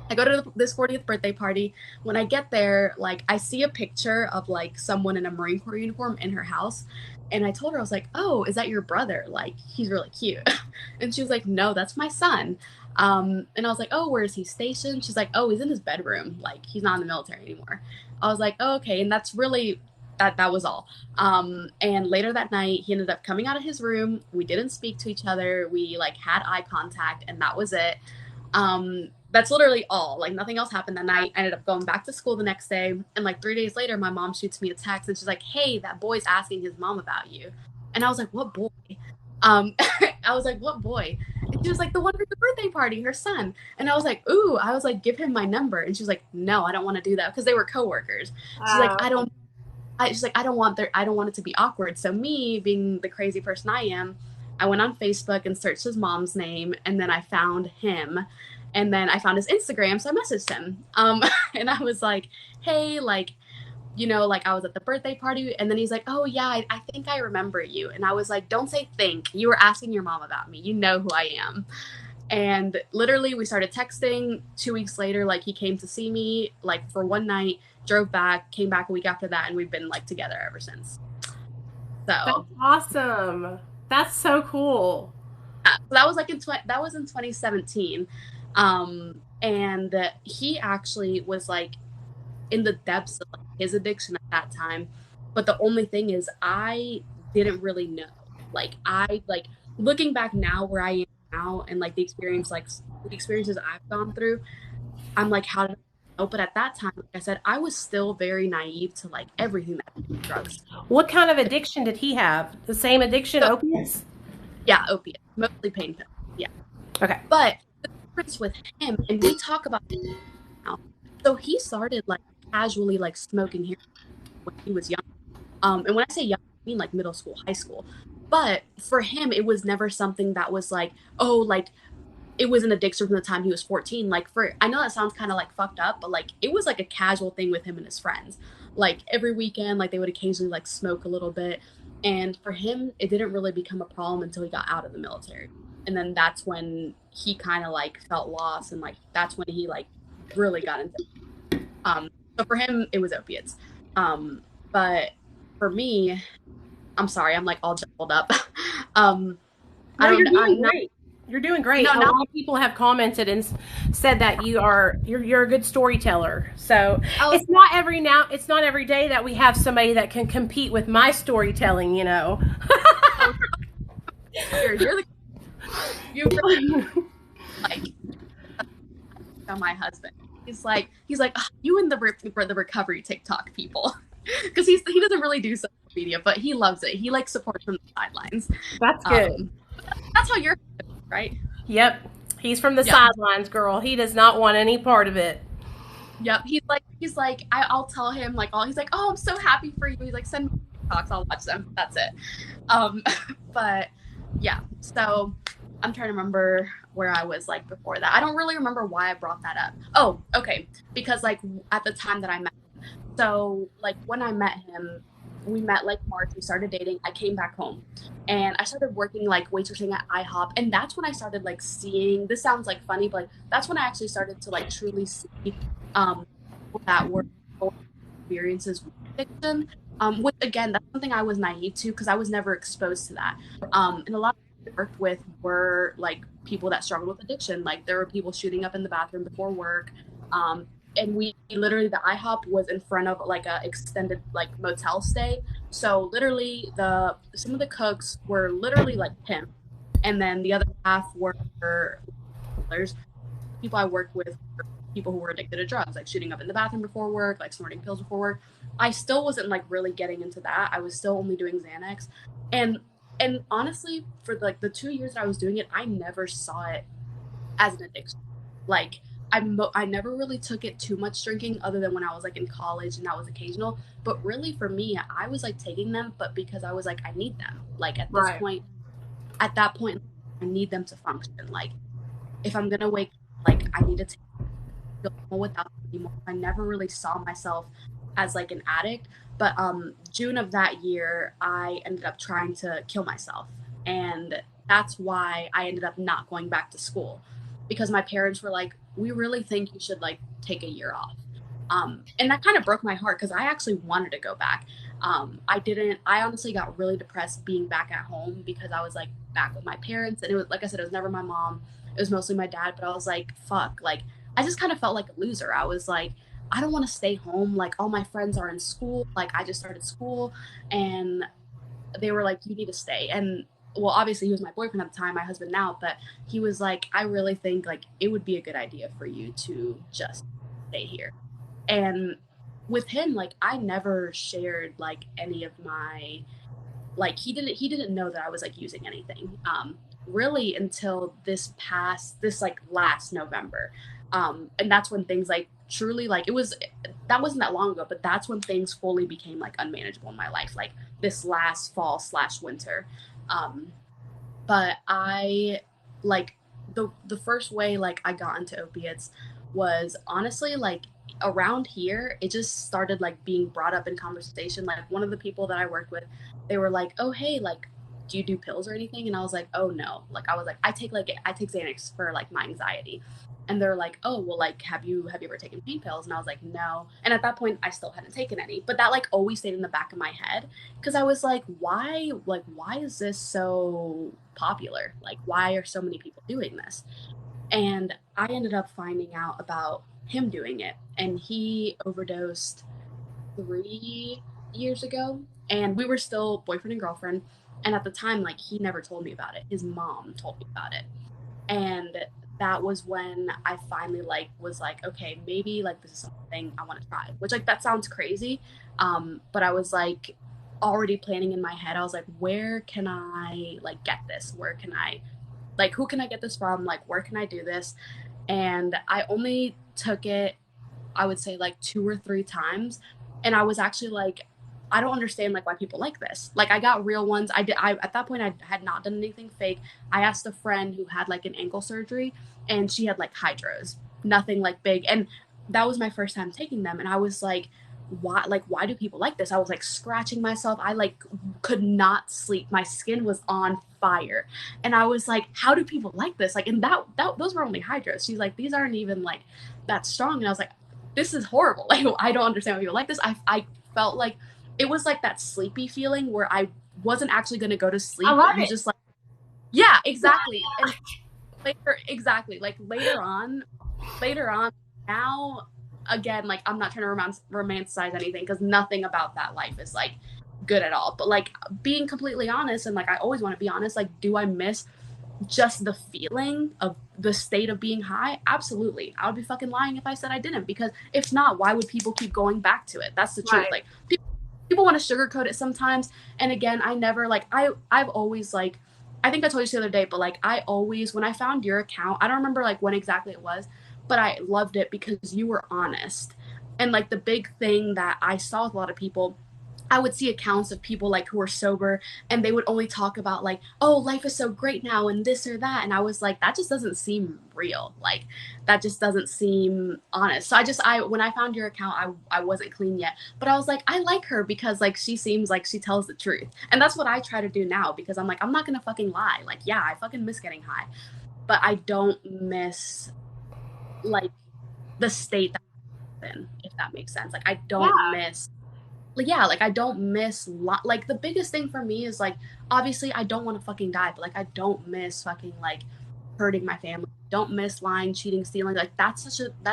I go to this 40th birthday party. When I get there, like I see a picture of like someone in a Marine Corps uniform in her house, and I told her, I was like, oh, is that your brother? Like, he's really cute. And she was like, no, that's my son. And I was like, oh, where is he stationed? She's like, oh, he's in his bedroom, like he's not in the military anymore. I was like, oh, okay. And that's really that was all. And later that night, he ended up coming out of his room. We didn't speak to each other. We like had eye contact, and that was it. That's literally all. Like, nothing else happened that night. I ended up going back to school the next day, and like 3 days later, my mom shoots me a text, and she's like, hey, that boy's asking his mom about you. And I was like, what boy? I was like, what boy? And she was like, the one for the birthday party, her son. And I was like, ooh. I was like, give him my number. And she was like, no, I don't want to do that, because they were coworkers. She's like, she's like, I don't want it to be awkward. So me, being the crazy person I am, I went on Facebook and searched his mom's name, and then I found him, and then I found his Instagram, so I messaged him. And I was like, hey, like, you know, like I was at the birthday party, and then he's like, oh yeah, I think I remember you. And I was like, don't say think. You were asking your mom about me. You know who I am. And literally we started texting. 2 weeks later, like he came to see me like for one night, drove back, came back a week after that, and we've been like together ever since. So that's awesome. That's so cool. So that was like in 2017. And he actually was like in the depths of like, his addiction at that time. But the only thing is I didn't really know. Like I like looking back now where I am now, and like the experiences I've gone through, I'm like, how did I know? But at that time, like I said, I was still very naive to like everything that drugs. What kind of addiction did he have? The same addiction, opiates? Yeah, opiates, mostly pain pills. Yeah. Okay. But the difference with him, and we talk about it now, so he started like casually like smoking here when he was young. And when I say young, I mean like middle school, high school. But for him, it was never something that was like, oh, like it was an addiction from the time he was 14. Like I know that sounds kind of like fucked up, but like it was like a casual thing with him and his friends. Like every weekend, like they would occasionally like smoke a little bit. And for him, it didn't really become a problem until he got out of the military. And then that's when he kind of like felt lost, and like that's when he like really got into it. So for him, it was opiates. But for me, I'm sorry, I'm like all jumbled up. No, you're doing great. You're doing great. A lot of people have commented and said that you're a good storyteller. So it's not every day that we have somebody that can compete with my storytelling, you know. You're like my husband. He's like oh, you and the recovery TikTok people, because he doesn't really do social media, but he loves it. He like supports from the sidelines. That's good. That's how you're, right? Yep. He's from the sidelines, girl. He does not want any part of it. Yep. He's like I'll tell him like he's like, oh, I'm so happy for you. He's like, send me TikToks, I'll watch them. That's it. But yeah. So I'm trying to remember where I was like before that. I don't really remember why I brought that up. Oh, okay. Because like at the time that I met him. So like when I met him, we met like March, we started dating, I came back home, and I started working like waitressing at IHOP, and that's when I started like seeing, this sounds like funny, but like, that's when I actually started to like truly see that were experiences with addiction, which again, that's something I was naive to because I was never exposed to that. And a lot of people I worked with were like people that struggled with addiction. Like there were people shooting up in the bathroom before work, and we literally, the IHOP was in front of like a extended like motel stay. So literally some of the cooks were literally like pimps, and then the other half were dealers. People I worked with were people who were addicted to drugs, like shooting up in the bathroom before work, like snorting pills before work. I still wasn't like really getting into that. I was still only doing Xanax. And and honestly, for like the 2 years that I was doing it, I never saw it as an addiction. Like I never really took it too much drinking other than when I was like in college and that was occasional. But really for me, I was like taking them, but because I was like, I need them. Like Right. at that point, I need them to function. Like if I'm gonna wake up, like I need to take feel normal without them anymore. I never really saw myself as like an addict. But June of that year, I ended up trying to kill myself. And that's why I ended up not going back to school because my parents were like, we really think you should like take a year off. And that kind of broke my heart because I actually wanted to go back. I honestly got really depressed being back at home because I was like back with my parents. And it was, like I said, it was never my mom. It was mostly my dad. But I was like, fuck, like, I just kind of felt like a loser. I was like, I don't want to stay home. Like, all my friends are in school. Like, I just started school. And they were like, you need to stay. And well, obviously, he was my boyfriend at the time, my husband now. But he was like, I really think like it would be a good idea for you to just stay here. And with him, like I never shared like any of my like he didn't know that I was like using anything. Really until this like last November. And that's when things like truly like it was that wasn't that long ago, but that's when things fully became like unmanageable in my life, like this last fall slash winter. Um, but I like the first way like I got into opiates was honestly like around here it just started like being brought up in conversation. Like one of the people that I worked with, they were like, oh hey, like do you do pills or anything? And I was like, oh no. Like I was like, I take Xanax for like my anxiety. And they're like, oh well, like have you ever taken pain pills? And I was like, no. And at that point I still hadn't taken any, but that like always stayed in the back of my head because I was like why is this so popular? Like why are so many people doing this? And I ended up finding out about him doing it, and he overdosed 3 years ago, and we were still boyfriend and girlfriend. And at the time, like he never told me about it. His mom told me about it, and that was when I finally like was like, okay, maybe like this is something I want to try. Which like that sounds crazy, but I was like already planning in my head. I was like, where can I like get this? Where can I like who can I get this from? Like where can I do this? And I only took it, I would say like 2 or 3 times, and I was actually like, I don't understand like why people like this. Like I got real ones. I at that point I had not done anything fake. I asked a friend who had like an ankle surgery, and she had like hydros, nothing like big. And that was my first time taking them, and I was like why do people like this? I was like scratching myself. I like could not sleep. My skin was on fire. And I was like, how do people like this? Like, and that those were only hydros. She's like, these aren't even like that strong. And I was like, this is horrible. Like, I don't understand why people like this. I felt like it was like that sleepy feeling where I wasn't actually going to go to I sleep, love but you it. just like, yeah, exactly. And later, exactly. Like later on, now again, like I'm not trying to romanticize anything because nothing about that life is like good at all. But like being completely honest, and like I always want to be honest, like do I miss just the feeling of the state of being high? Absolutely. I would be fucking lying if I said I didn't, because if not, why would people keep going back to it? That's the truth. Right. Like people want to sugarcoat it sometimes. And again, I never like I've always like I think I told you this the other day, but like I always when I found your account, I don't remember like when exactly it was, but I loved it because you were honest. And like the big thing that I saw with a lot of people, I would see accounts of people like who were sober, and they would only talk about like, oh, life is so great now and this or that. And I was like, that just doesn't seem real. Like that just doesn't seem honest. So I when I found your account, I wasn't clean yet. But I was like, I like her because like she seems like she tells the truth. And that's what I try to do now because I'm like, I'm not gonna fucking lie. Like, yeah, I fucking miss getting high. But I don't miss like the state that I'm in, if that makes sense. Like I don't Yeah. miss like yeah, like I don't miss like the biggest thing for me is like obviously I don't want to fucking die, but like I don't miss fucking like hurting my family. don't miss, lying, cheating, stealing. Like that's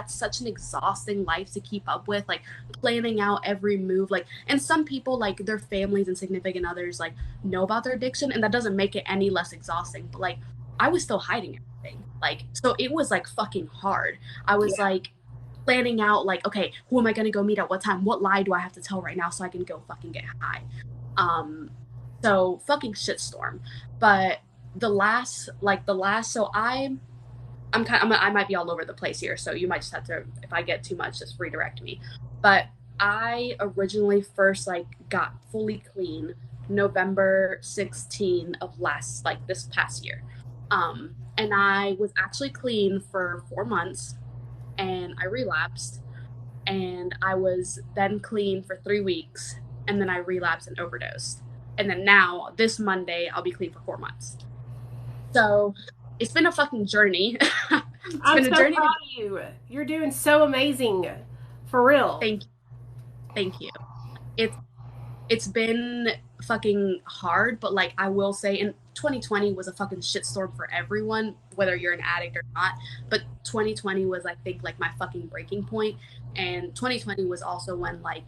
such an exhausting life to keep up with, like planning out every move. Like, and some people, like their families and significant others, like know about their addiction, and that doesn't make it any less exhausting. But like I was still hiding everything. Like, so it was like fucking hard. I was like planning out, like, okay, who am I gonna go meet at what time? What lie do I have to tell right now so I can go fucking get high? So fucking shitstorm. But so I might be all over the place here, so you might just have to, if I get too much, just redirect me. But I originally first like got fully clean November 16 of this past year. And I was actually clean for 4 months, and I relapsed, and I was then clean for 3 weeks, and then I relapsed and overdosed. And then now, this Monday, I'll be clean for 4 months. So it's been a fucking journey. I'm so proud of you. You're doing so amazing. For real. Thank you. It's been fucking hard, but like I will say, and 2020 was a fucking shitstorm for everyone, whether you're an addict or not. But 2020 was, I think, like my fucking breaking point. And 2020 was also when, like,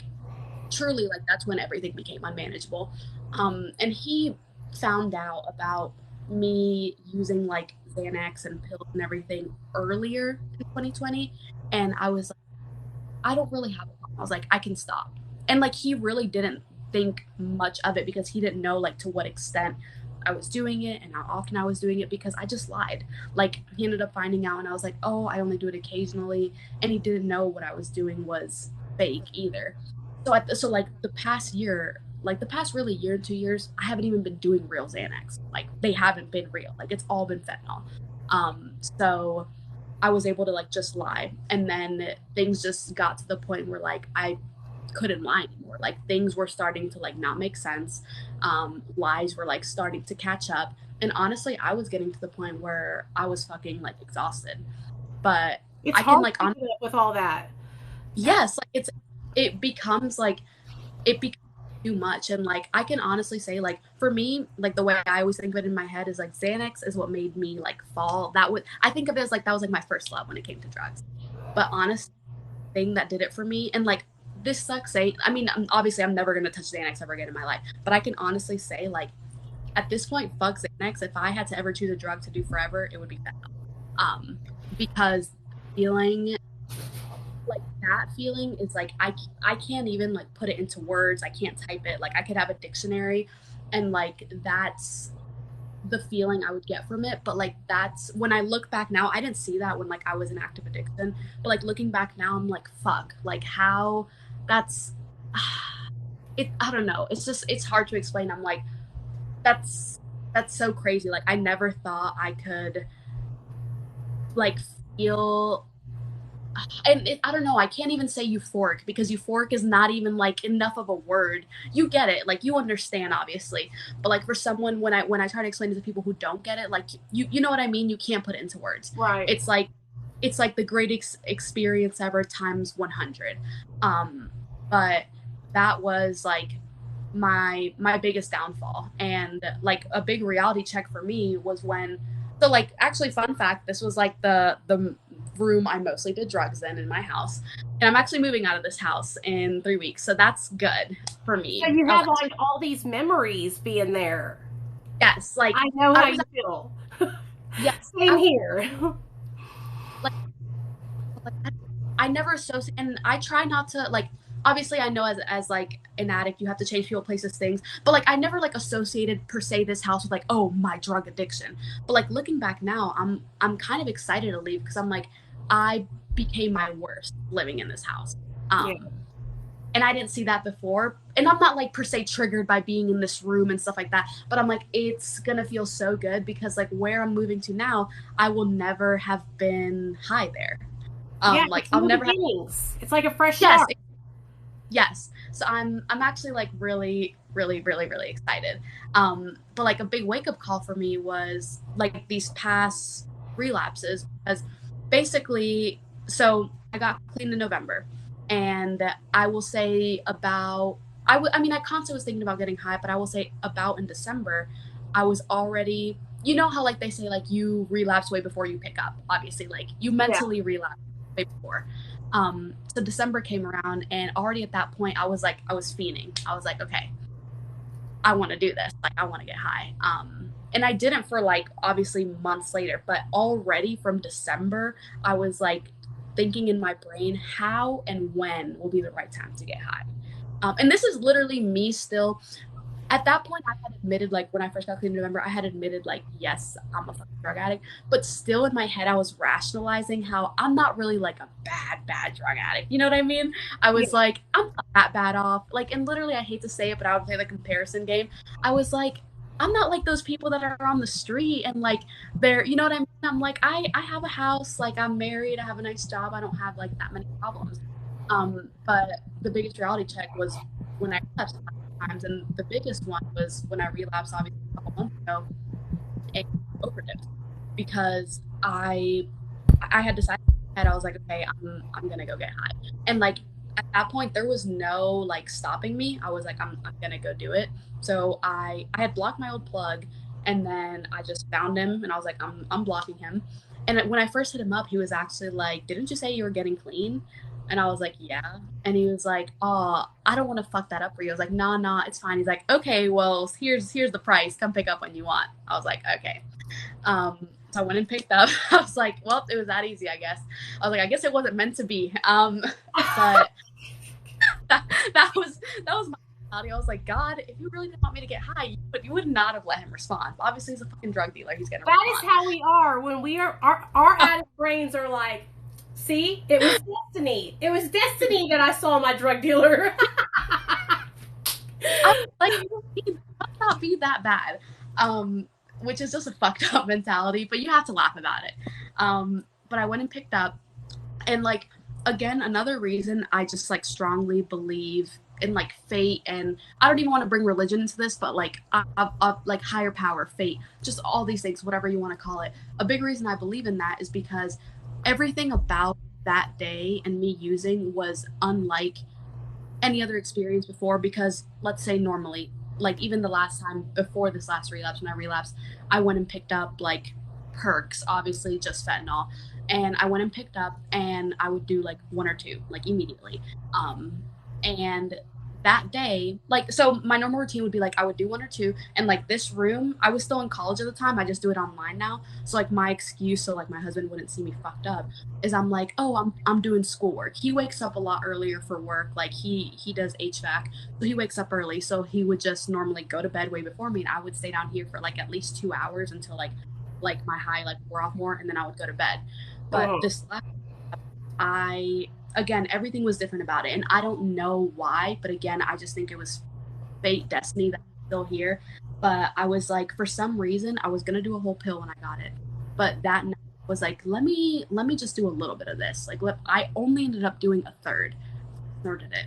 truly, like, that's when everything became unmanageable. And he found out about me using like Xanax and pills and everything earlier in 2020. And I was like, I don't really have a problem. I was like, I can stop. And like, he really didn't think much of it because he didn't know like to what extent I was doing it and how often I was doing it, because I just lied. Like, he ended up finding out, and I was like, oh, I only do it occasionally. And he didn't know what I was doing was fake either. So like the past year, like the past really year, 2 years, I haven't even been doing real Xanax. Like, they haven't been real. Like, it's all been fentanyl. So I was able to like just lie. And then things just got to the point where like I couldn't lie anymore. Like, things were starting to like not make sense. Lies were like starting to catch up. And honestly, I was getting to the point where I was fucking like exhausted. But it's I hard can like to keep up with all that. Yes, like it becomes like it becomes too much. And like I can honestly say, like, for me, like the way I always think of it in my head is like Xanax is what made me like fall. I think of it as like that was like my first love when it came to drugs. But honestly, the thing that did it for me, and like this sucks saying, I mean, obviously I'm never gonna touch Xanax ever again in my life, but I can honestly say, like, at this point, fuck Xanax. If I had to ever choose a drug to do forever, it would be fentanyl. Because feeling like that feeling is like I can't even like put it into words. I can't type it. Like, I could have a dictionary, and like that's the feeling I would get from it. But like, that's when I look back now, I didn't see that when like I was in active addiction, but like looking back now, I'm like, fuck, like how that's it. I don't know, it's hard to explain. I'm like, that's so crazy. Like, I never thought I could like feel, and I don't know, I can't even say euphoric, because euphoric is not even like enough of a word. You get it, like, you understand, obviously, but like for someone, when I try to explain it to people who don't get it, like, you know what I mean, you can't put it into words. Right. It's like the greatest experience ever times 100. But that was like my biggest downfall. And like a big reality check for me was when, so like, actually, fun fact, this was like the room I mostly did drugs in my house, and I'm actually moving out of this house in 3 weeks, so that's good for me. So you have like all these memories being there. Yes, like I know how you feel. Yes, same here. Like I never associate, and I try not to, like, obviously I know as like an addict you have to change people, places, things, but like I never like associated per se this house with like, oh, my drug addiction. But like looking back now, I'm kind of excited to leave, because I'm like, I became my worst living in this house. Yeah. And I didn't see that before. And I'm not like per se triggered by being in this room and stuff like that, but I'm like, it's gonna feel so good, because like where I'm moving to now, I will never have been high there. Yeah, like I'll never have. It's like a fresh start. Yes. So I'm actually like really, really, really, really excited. But like a big wake up call for me was like these past relapses, because basically, so I got clean in November, and I will say about, I mean, I constantly was thinking about getting high, but I will say about in December, I was already you know how like they say like you relapse way before you pick up. Obviously, like you mentally relapse way before. So December came around, and already at that point, I was fiending. I was like, okay, I want to do this. Like, I want to get high. And I didn't for like obviously months later, but already from December, I was like thinking in my brain, how and when will be the right time to get high. And this is literally me still. At that point, I had admitted, like, when I first got clean in November, I had admitted, like, yes, I'm a fucking drug addict. But still in my head, I was rationalizing how I'm not really, like, a bad drug addict. You know what I mean? I was like, I'm not that bad off. Like, and literally, I hate to say it, but I would play the comparison game. I was like, I'm not like those people that are on the street and, like, they're, you know what I mean? I'm like, I have a house. Like, I'm married. I have a nice job. I don't have, like, that many problems. But the biggest reality check was when I left times, and the biggest one was when I relapsed, obviously, a couple months ago, and overdosed because I had decided in my head, I was like, okay, I'm gonna go get high, and like at that point there was no like stopping me. I was like, I'm gonna go do it. So I had blocked my old plug, and then I just found him, and I was like, I'm blocking him. And when I first hit him up, he was actually like, didn't you say you were getting clean? And I was like, yeah. And he was like, oh, I don't want to fuck that up for you. I was like, nah, it's fine. He's like, okay, well, here's the price. Come pick up when you want. I was like, okay. So I went and picked up. I was like, well, it was that easy, I guess. I was like, I guess it wasn't meant to be. But that was my mentality. I was like, God, if you really didn't want me to get high, you would not have let him respond. Obviously, he's a fucking drug dealer. He's gonna That respond. is how we are when we are our addict brains are like, see, it was destiny. It was destiny that I saw my drug dealer. I was like, it must not be that bad. Which is just a fucked up mentality, but you have to laugh about it. But I went and picked up, and like again, another reason I just like strongly believe in like fate, and I don't even want to bring religion into this, but like like higher power, fate, just all these things, whatever you want to call it. A big reason I believe in that is because everything about that day and me using was unlike any other experience before. Because let's say normally, like even the last time before this last relapse, when I relapsed, I went and picked up like perks, obviously just fentanyl, and I went and picked up, and I would do like one or two like immediately. And that day, like, so my normal routine would be like I would do one or two, and like this room, I was still in college at the time, I just do it online now. So like my excuse, so like my husband wouldn't see me fucked up, is I'm like, oh, I'm doing schoolwork. He wakes up a lot earlier for work, like he does HVAC, so he wakes up early, so he would just normally go to bed way before me, and I would stay down here for like at least 2 hours until like my high like wore off more, and then I would go to bed. But this last, I again, everything was different about it, and I don't know why, but again, I just think it was fate, destiny that I'm still here. But I was like, for some reason, I was gonna do a whole pill when I got it, but that night was like, let me just do a little bit of this. Like, I only ended up doing a third, nor did it.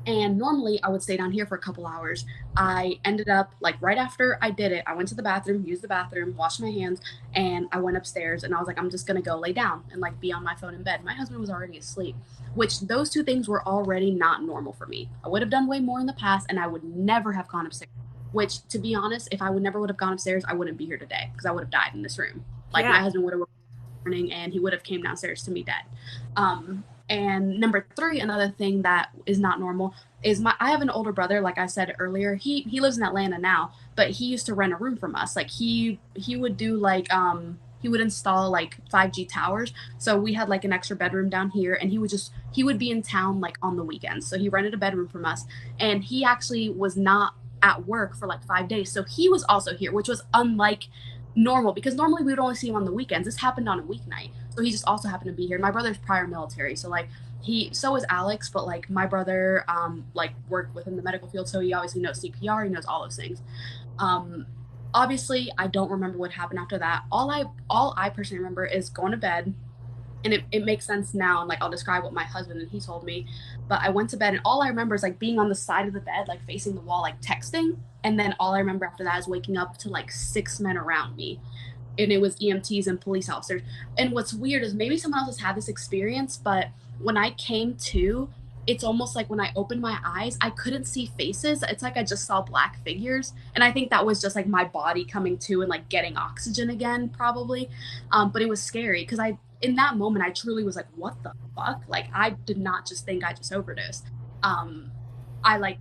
And normally I would stay down here for a couple hours. I ended up like right after I did it, I went to the bathroom, used the bathroom, washed my hands, and I went upstairs, and I was like, I'm just gonna go lay down and like be on my phone in bed. My husband was already asleep, which those two things were already not normal for me. I would have done way more in the past, and I would never have gone upstairs. Which, to be honest, if I would have gone upstairs, I wouldn't be here today because I would have died in this room. Like my husband would have morning, and he would have came downstairs to me dead. And number three, another thing that is not normal is I have an older brother, like I said earlier. He lives in Atlanta now, but he used to rent a room from us. Like he would do like he would install like 5G towers. So we had like an extra bedroom down here, and he would be in town like on the weekends. So he rented a bedroom from us, and he actually was not at work for like 5 days. So he was also here, which was unlike normal, because normally we would only see him on the weekends. This happened on a weeknight, so he just also happened to be here. My brother's prior military, so like so is Alex, but like my brother like worked within the medical field, so he obviously knows CPR, he knows all those things. um Obviously I don't remember what happened after that. All I personally remember is going to bed, and it makes sense now, and like I'll describe what my husband and he told me. But I went to bed, and all I remember is like being on the side of the bed, like facing the wall, like texting. And then all I remember after that is waking up to like 6 men around me, and it was EMTs and police officers. And what's weird is maybe someone else has had this experience, but when I came to, it's almost like when I opened my eyes, I couldn't see faces. It's like I just saw black figures. And I think that was just like my body coming to and like getting oxygen again, probably. But it was scary because in that moment, I truly was like, what the fuck? Like, I did not just think I just overdosed. I like,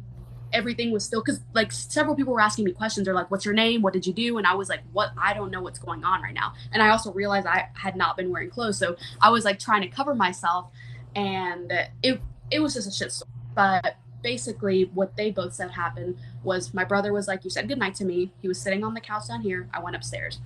everything was still, because like several people were asking me questions. They're like, what's your name? What did you do? And I was like, what? I don't know what's going on right now. And I also realized I had not been wearing clothes. So I was like trying to cover myself. And it was just a shit story. But basically, what they both said happened was my brother was like, you said goodnight to me. He was sitting on the couch down here. I went upstairs.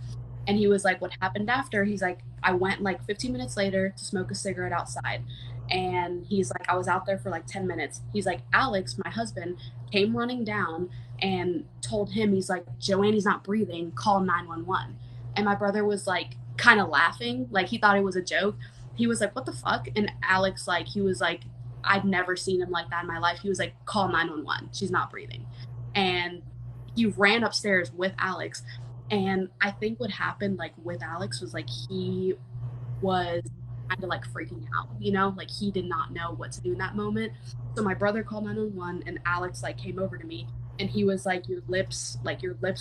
And he was like, what happened after? He's like, I went like 15 minutes later to smoke a cigarette outside. And he's like, I was out there for like 10 minutes. He's like, Alex, my husband, came running down and told him, he's like, Joannie's not breathing, call 911. And my brother was like, kind of laughing, like he thought it was a joke. He was like, what the fuck? And Alex, like, he was like, I'd never seen him like that in my life. He was like, call 911. She's not breathing. And he ran upstairs with Alex. And I think what happened, like, with Alex was like he was kind of like freaking out, you know, like he did not know what to do in that moment. So my brother called 911 and Alex like came over to me and he was like, your lips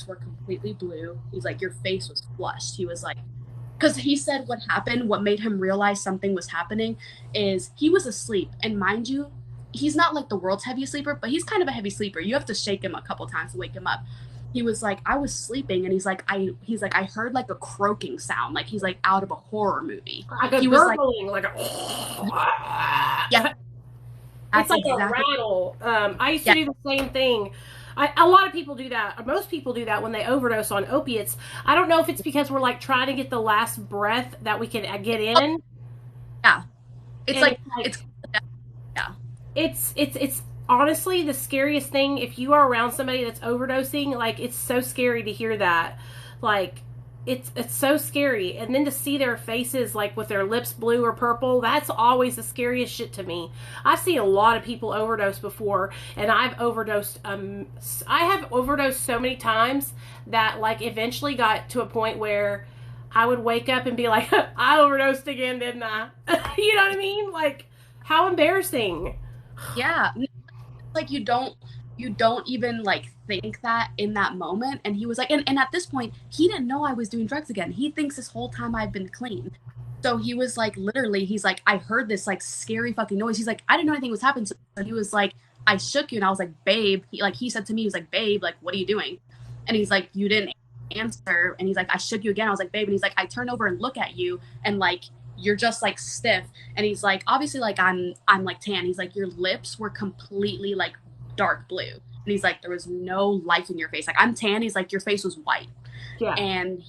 were completely blue. He's like, your face was flushed. He was like, because he said what happened, what made him realize something was happening is he was asleep. And mind you, he's not like the world's heaviest sleeper, but he's kind of a heavy sleeper. You have to shake him a couple times to wake him up. He was like, I was sleeping, and he's like, I heard like a croaking sound, like he's like out of a horror movie. Like a he gurgling, was like a yeah, it's like exactly. a rattle. I used to do the same thing. A lot of people do that. Most people do that when they overdose on opiates. I don't know if it's because we're like trying to get the last breath that we can get in. Yeah, it's And like it's yeah. It's honestly the scariest thing. If you are around somebody that's overdosing, like it's so scary to hear that. Like it's so scary, and then to see their faces like with their lips blue or purple, that's always the scariest shit to me. I've seen a lot of people overdose before, and I have overdosed so many times that like eventually got to a point where I would wake up and be like, I overdosed again, didn't I? You know what I mean? Like, how embarrassing. Yeah, like you don't even like think that in that moment. And he was like, and at this point he didn't know I was doing drugs again. He thinks this whole time I've been clean. So he was like, literally, he's like, I heard this like scary fucking noise. He's like, I didn't know anything was happening. So he was like, I shook you. And I was like, babe, he said to me, he was like, babe, like, what are you doing? And he's like, you didn't answer. And he's like, I shook you again. I was like, babe. And he's like, I turn over and look at you and like you're just like stiff. And he's like, obviously, like I'm like tan. He's like, your lips were completely like dark blue. And he's like, there was no life in your face. Like, I'm tan. He's like, your face was white. Yeah. And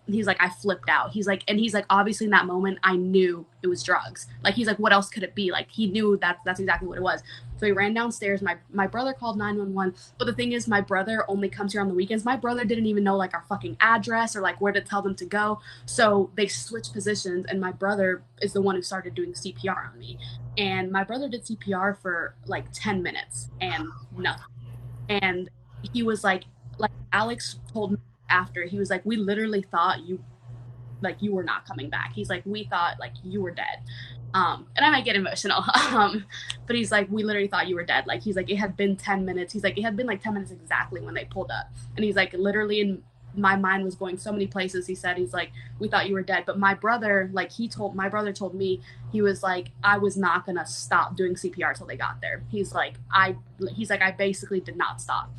he's like, I flipped out. He's like, obviously in that moment, I knew it was drugs. Like, he's like, what else could it be? Like, he knew that's exactly what it was. So he ran downstairs. My brother called 911. But the thing is, my brother only comes here on the weekends. My brother didn't even know like our fucking address or like where to tell them to go. So they switched positions, and my brother is the one who started doing CPR on me. And my brother did CPR for like 10 minutes and nothing. And he was like Alex told me after, he was like, we literally thought you were not coming back. He's like, we thought like you were dead. And I might get emotional. But he's like, we literally thought you were dead. Like, he's like, it had been 10 minutes. He's like, it had been like 10 minutes exactly when they pulled up. And he's like, literally in my mind was going so many places. He said, he's like, we thought you were dead. But my brother, like my brother told me, he was like, I was not going to stop doing CPR till they got there. He's like, I basically did not stop.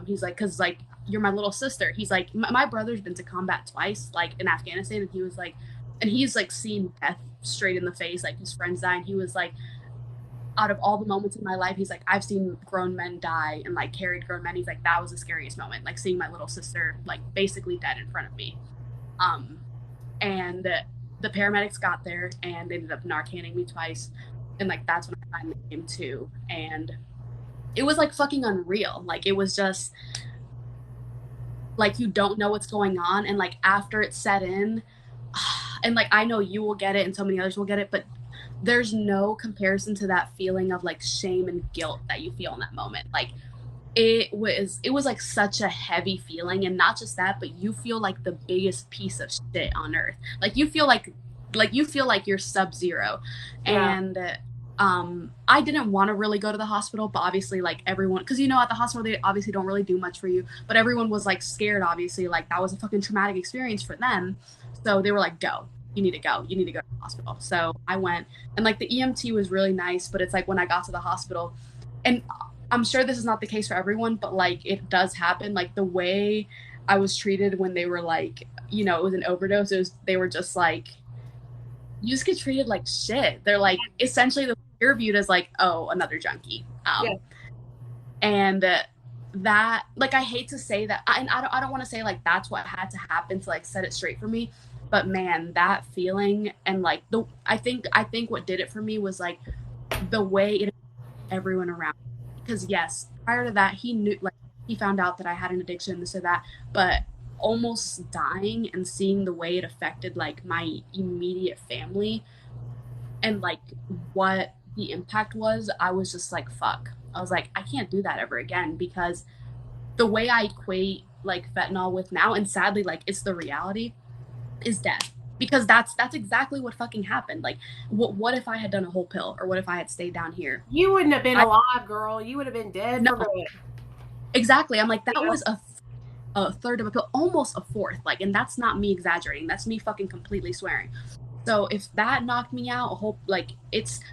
He's like, cause like, you're my little sister. He's like, my brother's been to combat twice, like in Afghanistan. And he was like, and he's like seen death straight in the face, like his friends die. And he was like, out of all the moments in my life, he's like, I've seen grown men die and like carried grown men. He's like, that was the scariest moment, like seeing my little sister like basically dead in front of me. And the paramedics got there and they ended up Narcaning me twice. And like, that's when I finally came to. And it was like fucking unreal. Like, it was just like, you don't know what's going on. And like, after it set in, and like, I know you will get it and so many others will get it, but there's no comparison to that feeling of like shame and guilt that you feel in that moment. Like, it was like such a heavy feeling. And not just that, but you feel like the biggest piece of shit on earth. Like, you feel like you're Sub-Zero. Yeah. And I didn't want to really go to the hospital, but obviously like everyone, because you know at the hospital they obviously don't really do much for you, but everyone was like scared, obviously, like that was a fucking traumatic experience for them. So they were like, go, you need to go, you need to go to the hospital. So I went, and like the EMT was really nice, but it's like when I got to the hospital, and I'm sure this is not the case for everyone, but like it does happen, like the way I was treated when they were like, you know, it was an overdose, they were just like, you just get treated like shit. They're like, essentially you're viewed as like, oh, another junkie. Yeah. And that, like, I hate to say that, and I don't want to say like that's what had to happen to like set it straight for me, but man, that feeling, and like I think what did it for me was like the way it everyone around. Because yes, prior to that, he knew, like, he found out that I had an addiction, this or that, but almost dying and seeing the way it affected like my immediate family and like what the impact was, I was just like, fuck. I was like, I can't do that ever again, because the way I equate like fentanyl with now, and sadly like it's the reality, is death. Because that's exactly what fucking happened. Like, what if I had done a whole pill, or what if I had stayed down here? You wouldn't have been alive, girl. You would have been dead No, for good. exactly. I'm like, that was a third of a pill, almost a fourth. Like, and that's not me exaggerating. That's me fucking completely swearing. So if that knocked me out, a whole, like,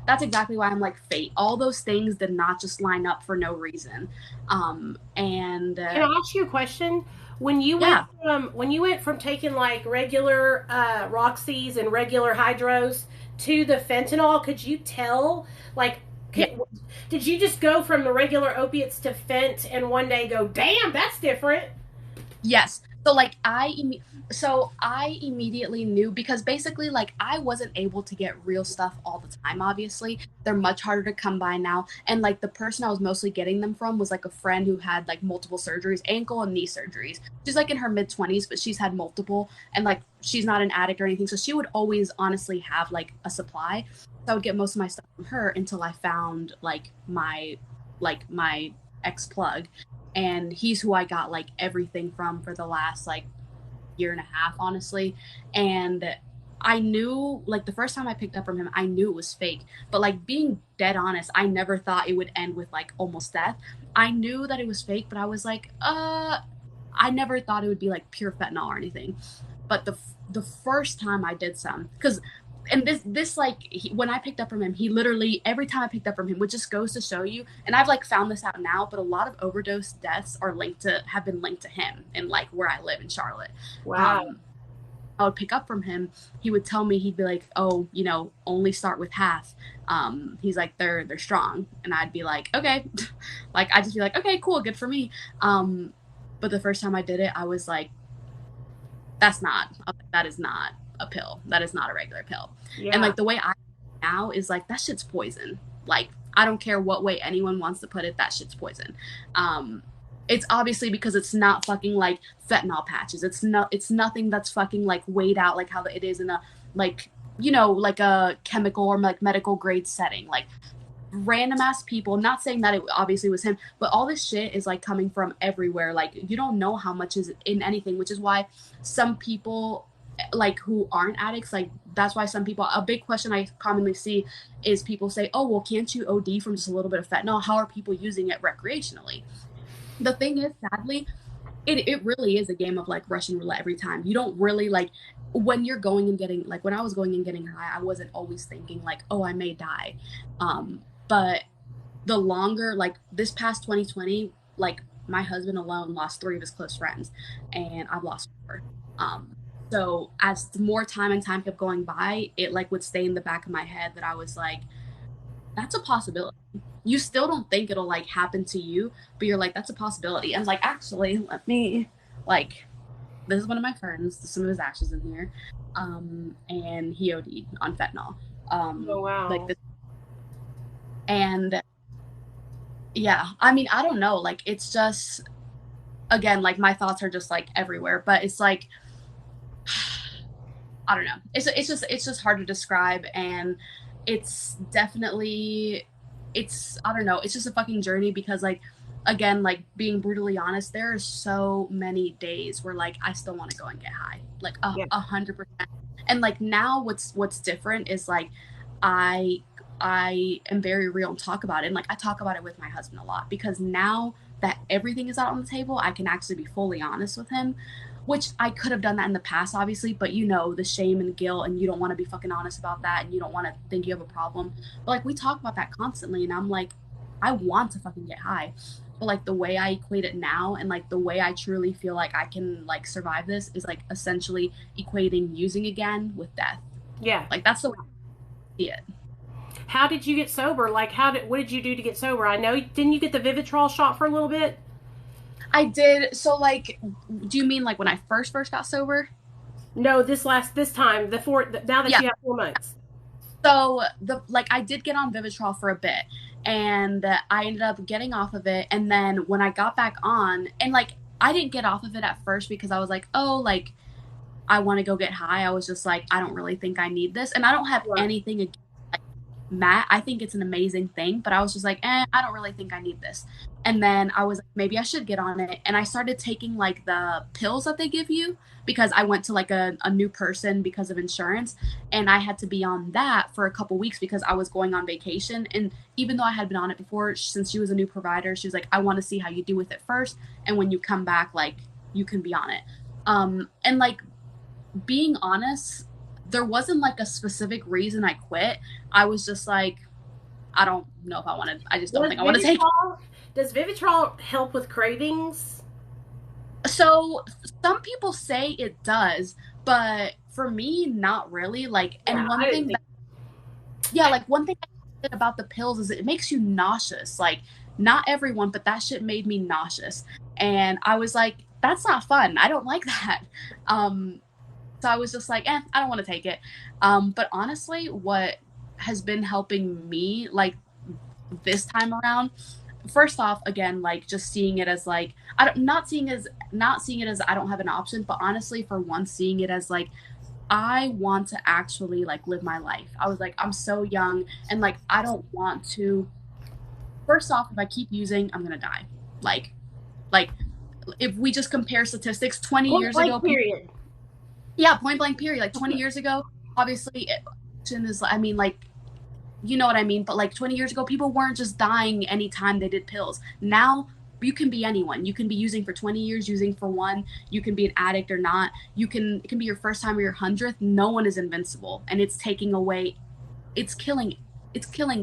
that's exactly why I'm like, fate. All those things did not just line up for no reason. And Can I ask you a question? Yeah, When you went from taking like regular Roxy's and regular Hydros to the fentanyl, could you tell like yeah. did you just go from the regular opiates to fent and one day go, damn, that's different? Yes. So like I immediately knew, because basically like I wasn't able to get real stuff all the time, obviously. They're much harder to come by now. And like the person I was mostly getting them from was like a friend who had like multiple surgeries, ankle and knee surgeries. She's like in her mid-20s, but she's had multiple, and like she's not an addict or anything. So she would always honestly have like a supply. So I would get most of my stuff from her until I found my ex plug, and he's who I got like everything from for the last like year and a half, honestly. And I knew, like, the first time I picked up from him, I knew it was fake. But like, being dead honest, I never thought it would end with like almost death. I knew that it was fake, but I was like, I never thought it would be like pure fentanyl or anything. But the first time I did some, because, and this like when I picked up from him, he literally, every time I picked up from him, which just goes to show you, and I've like found this out now, but a lot of overdose deaths have been linked to him, and like where I live in Charlotte. Wow. I would pick up from him. He would tell me, he'd be like, oh, you know, only start with half. He's like, they're strong. And I'd be like, okay. Like, I'd just be like, okay, cool, good for me. But the first time I did it, I was like, that is not a pill. That is not a regular pill. Yeah. And like the way I now is like, that shit's poison. Like, I don't care what way anyone wants to put it, that shit's poison. It's obviously because it's not fucking like fentanyl patches. It's nothing that's fucking like weighed out like how it is in a, like, you know, like a chemical or like medical grade setting. Like, random ass people, not saying that it obviously was him, but all this shit is like coming from everywhere. Like, you don't know how much is in anything, which is why some people like who aren't addicts, like that's why some people, a big question I commonly see is people say, oh well, can't you OD from just a little bit of fentanyl? How are people using it recreationally? The thing is, sadly, it really is a game of like Russian roulette every time. You don't really like, when you're going and getting, like when I was going and getting high, I wasn't always thinking like, oh, I may die. But the longer, like this past 2020, like my husband alone lost 3 of his close friends, and I've lost 4. So as more time and time kept going by, it like would stay in the back of my head that I was like, that's a possibility. You still don't think it'll like happen to you, but you're like, that's a possibility. And like, actually, let me, like, this is one of my friends, some of his ashes in here, and he OD'd on fentanyl. Oh wow. Like this, and yeah, I mean, I don't know, like it's just, again, like my thoughts are just like everywhere, but it's like, I don't know, it's just hard to describe, and it's definitely, I don't know, it's just a fucking journey, because like, again, like being brutally honest, there are so many days where like I still want to go and get high, like 100%. And like now what's different is like I I am very real and talk about it. And like, I talk about it with my husband a lot, because now that everything is out on the table, I can actually be fully honest with him, which I could have done that in the past, obviously, but you know, the shame and the guilt, and you don't want to be fucking honest about that, and you don't want to think you have a problem. But like, we talk about that constantly, and I'm like, I want to fucking get high. But like, the way I equate it now, and like the way I truly feel like I can like survive this, is like essentially equating using again with death. Yeah. Like, that's the way I see it. How did you get sober? Like, what did you do to get sober? I know, didn't you get the Vivitrol shot for a little bit? I did. So like, do you mean like when I first got sober? No, this time, now that Yeah. you have 4 months. So I did get on Vivitrol for a bit, and I ended up getting off of it. And then when I got back on, and like, I didn't get off of it at first because I was like, oh, like, I want to go get high. I was just like, I don't really think I need this, and I don't have anything against like Matt. I think it's an amazing thing, but I was just like, I don't really think I need this. And then I was like, maybe I should get on it. And I started taking like the pills that they give you, because I went to like a new person because of insurance. And I had to be on that for a couple weeks because I was going on vacation. And even though I had been on it before, since she was a new provider, she was like, I want to see how you do with it first. And when you come back, like, you can be on it. And like, being honest, there wasn't like a specific reason I quit. I was just like, I don't know if I want to, I just don't think I want to take it. Does Vivitrol help with cravings? So some people say it does, but for me, not really. Like, and Yeah, one thing one thing about the pills is it makes you nauseous. Like, not everyone, but that shit made me nauseous. And I was like, that's not fun. I don't like that. So I was just like, I don't want to take it. But honestly, what has been helping me like this time around, first off, again, like, just seeing it as like, not seeing it as I don't have an option, but honestly, for once, seeing it as like, I want to actually like live my life. I was like, I'm so young, and like, I don't want to. First off, if I keep using, I'm gonna die. Like if we just compare statistics, 20 years ago, period. Yeah, point blank period. Like 20 years ago, obviously, I mean, like, you know what I mean? But like 20 years ago, people weren't just dying anytime they did pills. Now, you can be anyone. You can be using for 20 years, using for one. You can be an addict or not. It can be your first time or your 100th. No one is invincible. And it's taking away, it's killing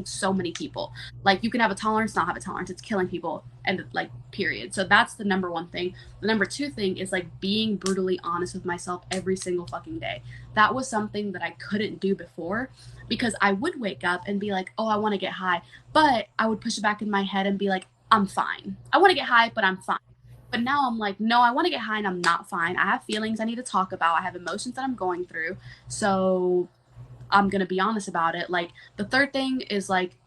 so many people. Like, you can have a tolerance, not have a tolerance. It's killing people, and like, period. So that's the number one thing. The number two thing is like being brutally honest with myself every single fucking day. That was something that I couldn't do before, because I would wake up and be like, oh, I want to get high, but I would push it back in my head and be like, I'm fine. I want to get high, but I'm fine. But now I'm like, no, I want to get high and I'm not fine. I have feelings I need to talk about. I have emotions that I'm going through. So I'm going to be honest about it. Like, the third thing is like,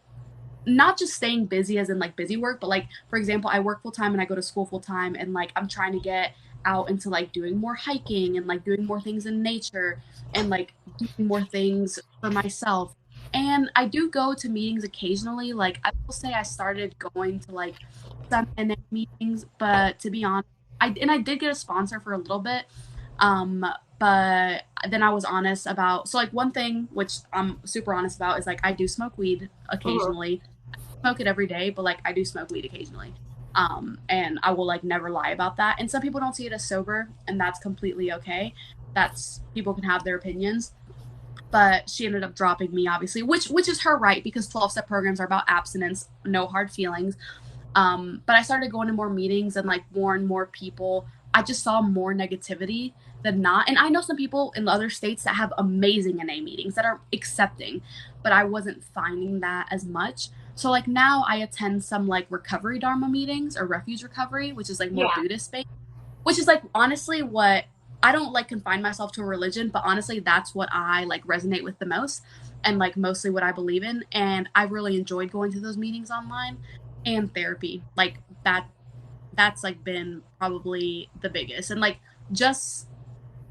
not just staying busy as in like busy work, but like, for example, I work full time and I go to school full time, and like, I'm trying to get out into like doing more hiking and like doing more things in nature and like doing more things for myself. And I do go to meetings occasionally. Like, I will say I started going to like some NA meetings, but to be honest, I did get a sponsor for a little bit. But then I was honest about, so like, one thing which I'm super honest about is like, I do smoke weed occasionally. I smoke it every day, but like, I do smoke weed occasionally. And I will like never lie about that. And some people don't see it as sober, and that's completely okay. People can have their opinions. But she ended up dropping me, obviously, which is her right, because 12-step programs are about abstinence, no hard feelings. But I started going to more meetings, and like more and more people, I just saw more negativity than not. And I know some people in other states that have amazing NA meetings that are accepting, but I wasn't finding that as much. So like, now I attend some like recovery Dharma meetings, or refuge recovery, which is like more Buddhist based, which is like, honestly, what I don't like confine myself to a religion, but honestly, that's what I like resonate with the most, and like mostly what I believe in. And I really enjoyed going to those meetings online. And therapy, like that's like been probably the biggest. And like, just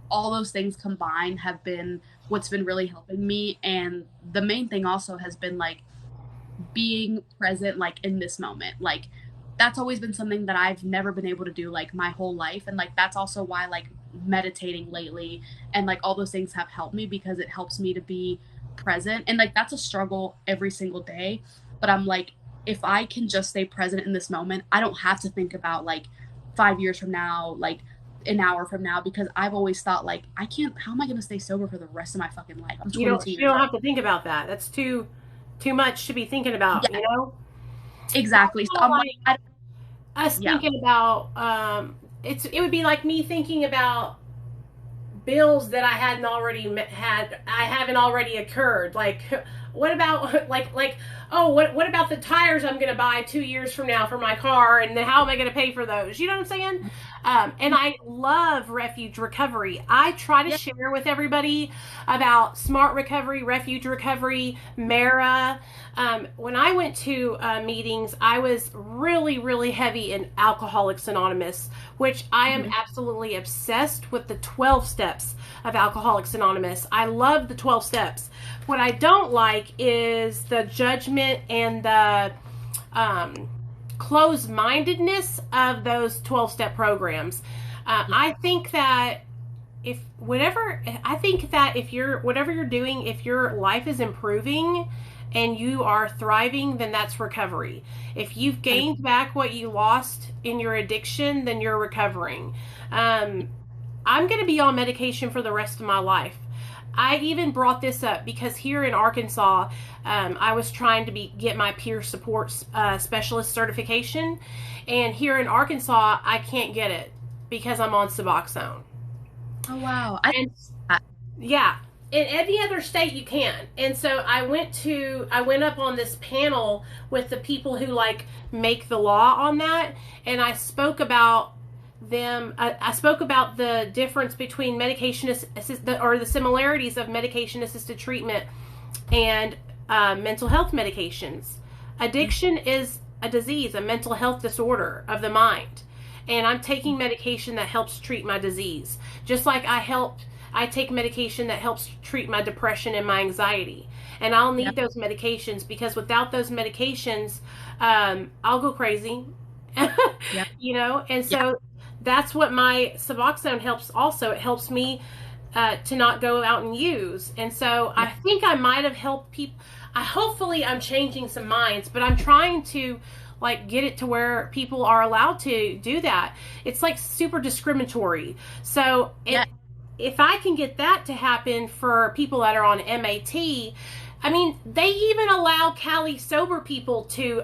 all those things combined have been what's been really helping me. And the main thing also has been like being present, like in this moment. Like, that's always been something that I've never been able to do like my whole life. And like, that's also why like meditating lately and like all those things have helped me, because it helps me to be present. And like, that's a struggle every single day. But I'm like, if I can just stay present in this moment, I don't have to think about like 5 years from now, like an hour from now, because I've always thought like, I can't, how am I going to stay sober for the rest of my fucking life? I'm You don't 22 you years don't old. have to think about that. That's too much to be thinking about, Yeah, That's exactly. So kind of I'm like, like us yeah, thinking about it would be like me thinking about bills that I haven't already occurred. Like, what about like oh, what about the tires I'm going to buy 2 years from now for my car, and then how am I going to pay for those? You know what I'm saying? And I love refuge recovery. I try to yeah, share with everybody about smart recovery, refuge recovery, Mara. When I went to meetings, I was really, really heavy in Alcoholics Anonymous, which I am mhm, absolutely obsessed with the 12 steps of Alcoholics Anonymous. I love the 12 steps. What I don't like is the judgment and the um, closed mindedness of those 12 step programs. yeah, I think that if you're whatever you're doing, if your life is improving and you are thriving, then that's recovery. If you've and gained back what you lost in your addiction, then you're recovering. um, I'm going to be on medication for the rest of my life. I even brought this up because here in Arkansas, I was trying to get my peer support specialist certification, and here in Arkansas, I can't get it because I'm on Suboxone. oh wow, I And that. yeah, in any other state you can. And so I went up on this panel with the people who like make the law on that, and I spoke about I spoke about the difference between or the similarities of medication assisted treatment and mental health medications. Addiction is a disease, a mental health disorder of the mind. And I'm taking medication that helps treat my disease. Just like I take medication that helps treat my depression and my anxiety. And I'll Yeah, need those medications because without those medications, I'll go crazy. yeah, And yeah, so that's what my Suboxone helps also. It helps me to not go out and use. And so yeah, I think I might have helped people. Hopefully I'm changing some minds, but I'm trying to like get it to where people are allowed to do that. It's like super discriminatory. So yeah, if I can get that to happen for people that are on MAT, I mean, they even allow Cali sober people to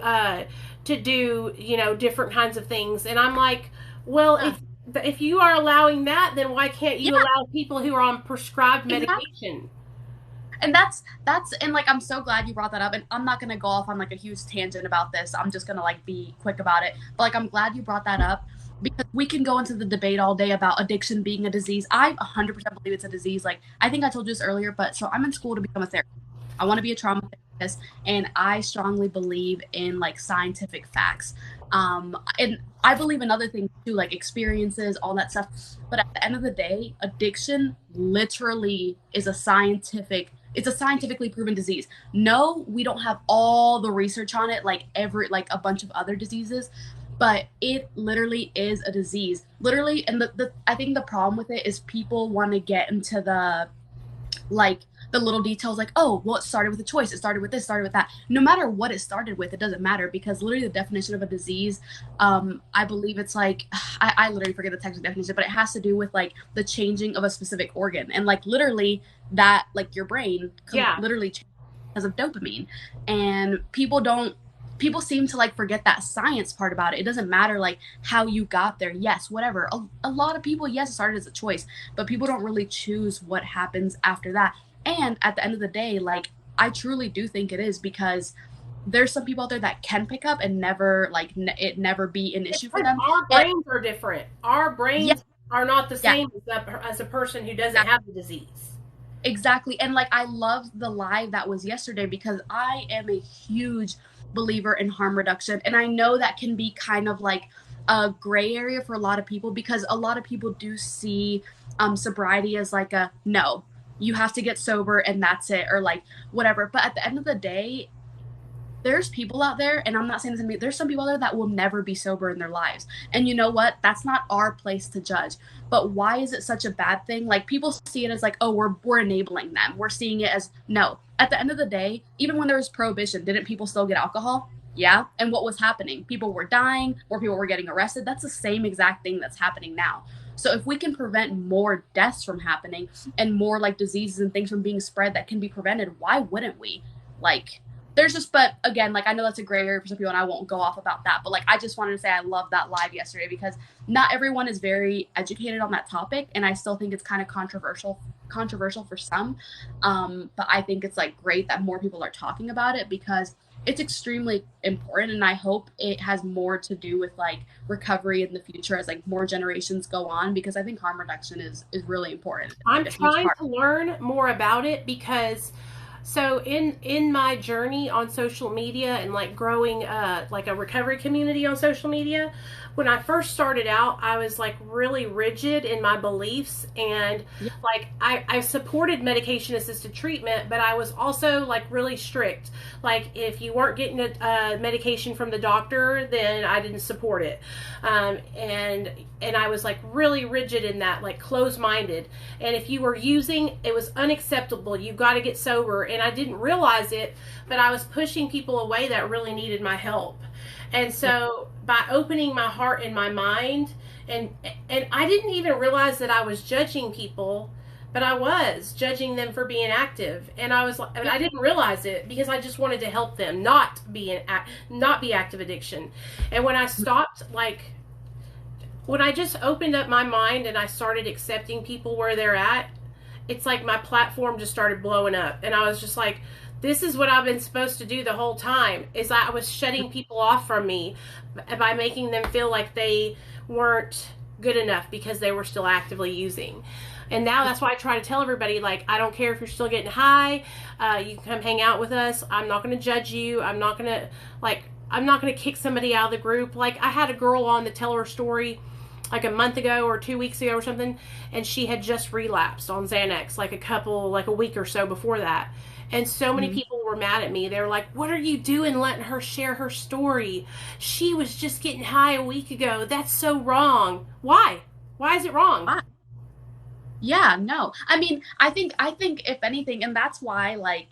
do different kinds of things, and I'm like, well, yeah, if you are allowing that, then why can't you yeah, allow people who are on prescribed exactly. medication? And that's and like, I'm so glad you brought that up. And I'm not gonna go off on like a huge tangent about this. I'm just gonna like be quick about it. But like, I'm glad you brought that up, because we can go into the debate all day about addiction being a disease. I 100% believe it's a disease. Like, I think I told you this earlier, but so I'm in school to become a therapist. I want to be a trauma therapist, and I strongly believe in like scientific facts. And I believe in other things too, like experiences, all that stuff. But at the end of the day, addiction literally is it's a scientifically proven disease. No, we don't have all the research on it, like a bunch of other diseases, but it literally is a disease. Literally, and the I think the problem with it is people want to get into like the little details, like, oh, well, it started with a choice, it started with this, started with that. No matter what it started with, it doesn't matter, because literally the definition of a disease, I believe it's like, I literally forget the technical definition, but it has to do with like the changing of a specific organ, and like literally that, like your brain Yeah, literally changes because of dopamine. And people seem to like forget that science part about it. It doesn't matter like how you got there. Yes, whatever. A lot of people, yes, it started as a choice, but people don't really choose what happens after that. And at the end of the day, like, I truly do think it is, because there's some people out there that can pick up and never like it never be an issue for because them. our And brains are different. Our yeah, brains are not the yeah, same as a person who doesn't exactly. have the disease. Exactly. And like, I love the live that was yesterday, because I am a huge believer in harm reduction. And I know that can be kind of like a gray area for a lot of people, because a lot of people do see sobriety as like a no, you have to get sober and that's it, or like whatever. But at the end of the day, there's people out there, and I'm not saying this to me, there's some people out there that will never be sober in their lives. And you know what? That's not our place to judge. But why is it such a bad thing? Like, people see it as like, oh, we're enabling them. We're seeing it as no. At the end of the day, even when there was prohibition, didn't people still get alcohol? Yeah. And what was happening? People were dying, or people were getting arrested. That's the same exact thing that's happening now. So if we can prevent more deaths from happening and more like diseases and things from being spread that can be prevented, why wouldn't we? Like, there's just, but again, like, I know that's a gray area for some people and I won't go off about that, but like, I just wanted to say I love that live yesterday because not everyone is very educated on that topic, and I still think it's kind of controversial for some. But I think it's like great that more people are talking about it because it's extremely important, and I hope it has more to do with like recovery in the future as like more generations go on, because I think harm reduction is really important. I'm Like a huge trying part. to learn more about it because so in my journey on social media and like growing like a recovery community on social media, when I first started out, I was like really rigid in my beliefs, and Yeah. like I supported medication assisted treatment, but I was also like really strict. Like if you weren't getting a medication from the doctor, then I didn't support it. And I was like really rigid in that, like closed minded. And if you were using, it was unacceptable. You got to get sober. And I didn't realize it, but I was pushing people away that really needed my help. And so by opening my heart and my mind, and and I didn't even realize that I was judging people, but I was judging them for being active. And I was like, I didn't realize it because I just wanted to help them not be active addiction. And when I stopped, like when I just opened up my mind and I started accepting people where they're at, it's like my platform just started blowing up. And I was just like, this is what I've been supposed to do the whole time, is I was shutting people off from me by making them feel like they weren't good enough because they were still actively using. And now that's why I try to tell everybody, like, I don't care if you're still getting high. You can come hang out with us. I'm not going to judge you. I'm not going to kick somebody out of the group. Like, I had a girl on to tell her story like a month ago or 2 weeks ago or something, and she had just relapsed on Xanax like a week or so before that. And so many people were mad at me. They were like, what are you doing letting her share her story? She was just getting high a week ago. That's so wrong. Why? Why is it wrong? Yeah, no. I mean, I think if anything, and that's why like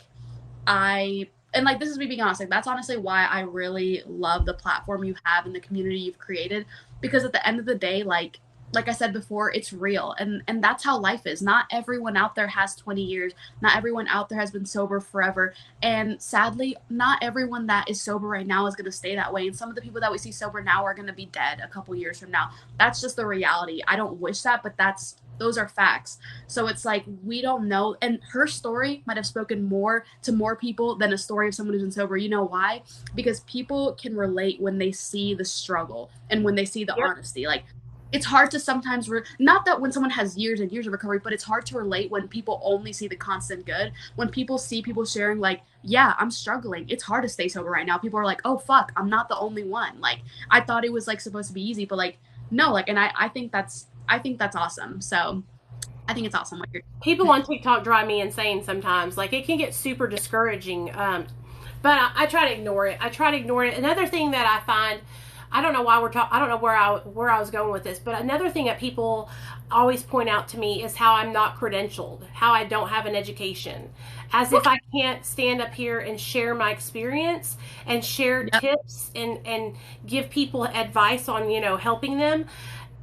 and like this is me being honest, like that's honestly why I really love the platform you have and the community you've created, because at the end of the day, like I said before, it's real, and that's how life is. Not everyone out there has 20 years. Not everyone out there has been sober forever. And sadly, not everyone that is sober right now is going to stay that way. And some of the people that we see sober now are going to be dead a couple years from now. That's just the reality. I don't wish that, but those are facts. So it's like we don't know. And her story might have spoken more to more people than a story of someone who's been sober. You know why? Because people can relate when they see the struggle and when they see the Yep. honesty. Like, it's hard to sometimes not that when someone has years and years of recovery, but it's hard to relate when people only see the constant good. When people see people sharing like, yeah, I'm struggling, it's hard to stay sober right now, people are like, oh fuck, I'm not the only one. Like, I thought it was like supposed to be easy, but like, no. Like, and I think that's awesome. So I think it's awesome what you're People on TikTok drive me insane sometimes. Like, it can get super discouraging. But I try to ignore it. I try to ignore it. Another thing that I find, I don't know why we're talking. I don't know where I was going with this, but another thing that people always point out to me is how I'm not credentialed, how I don't have an education, as if I can't stand up here and share my experience and share Yep. tips and give people advice on helping them.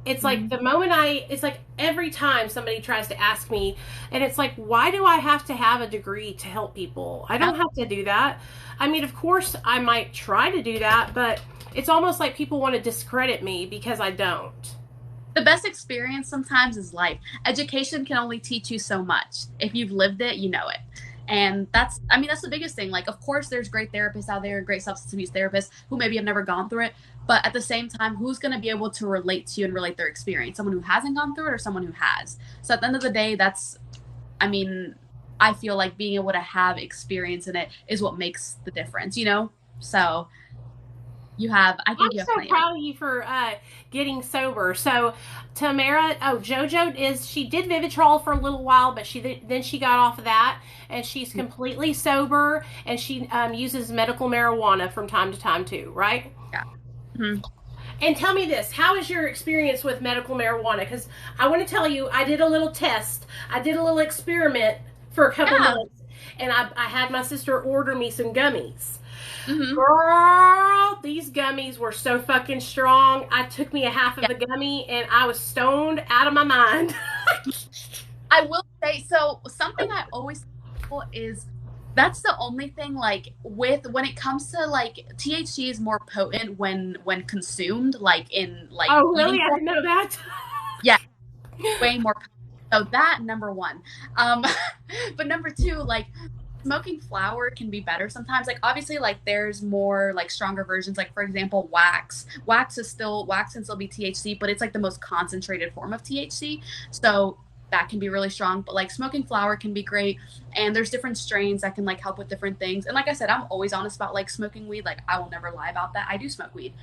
It's like Mhm. the moment it's like every time somebody tries to ask me, and it's like, why do I have to have a degree to help people? I don't Yep. have to do that. I mean, of course, I might try to do that, but it's almost like people want to discredit me because I don't. The best experience sometimes is life. Education can only teach you so much. If you've lived it, you know it. And that's the biggest thing. Like, of course, there's great therapists out there, great substance abuse therapists who maybe have never gone through it. But at the same time, who's going to be able to relate to you and relate their experience? Someone who hasn't gone through it or someone who has? So at the end of the day, I mean, I feel like being able to have experience in it is what makes the difference, you know? So You have, I think I'm you have so plenty of proud of you for getting sober. So Tamara, Jojo she did Vivitrol for a little while, but then she got off of that, and she's it. completely sober, and she uses medical marijuana from time to time too, right? Yeah. Mhm. And tell me this: how is your experience with medical marijuana? Because I want to tell you, I did a little test, I did a little experiment for a couple Yeah. months, and I had my sister order me some gummies. Hmm. Girl, these gummies were so fucking strong. I took me a half of Yeah. a gummy and I was stoned out of my mind. I will say, so something I always tell people is that's the only thing, like, with when it comes to like THC is more potent when consumed, like in like Oh, really? eating I form. didn't know that. Yeah, way more potent. So that number one. Um but number two, like smoking flower can be better sometimes. Like obviously like there's more like stronger versions, like for example wax. Wax can still be THC, but it's like the most concentrated form of THC. So that can be really strong, but like smoking flower can be great, and there's different strains that can like help with different things. And like I said, I'm always honest about like smoking weed. Like I will never lie about that. I do smoke weed.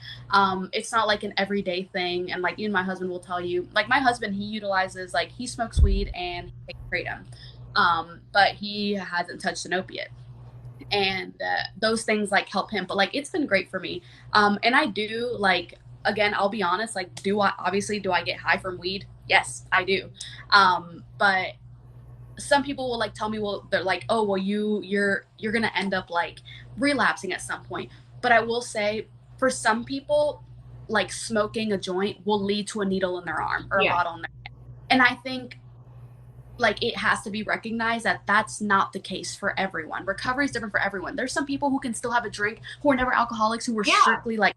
It's not like an everyday thing, and like even my husband will tell you, like my husband, he utilizes, like he smokes weed and he takes kratom, but he hasn't touched an opiate, and those things like help him. But like it's been great for me, and I do like, again, I'll be honest, like do I get high from weed? Yes, I do. But some people will like tell me, well, they're like, oh well, you're gonna end up like relapsing at some point. But I will say, for some people, like smoking a joint will lead to a needle in their arm or a Yeah. bottle in their head. And I think like it has to be recognized that that's not the case for everyone. Recovery is different for everyone. There's some people who can still have a drink, who are never alcoholics, who were Yeah. strictly like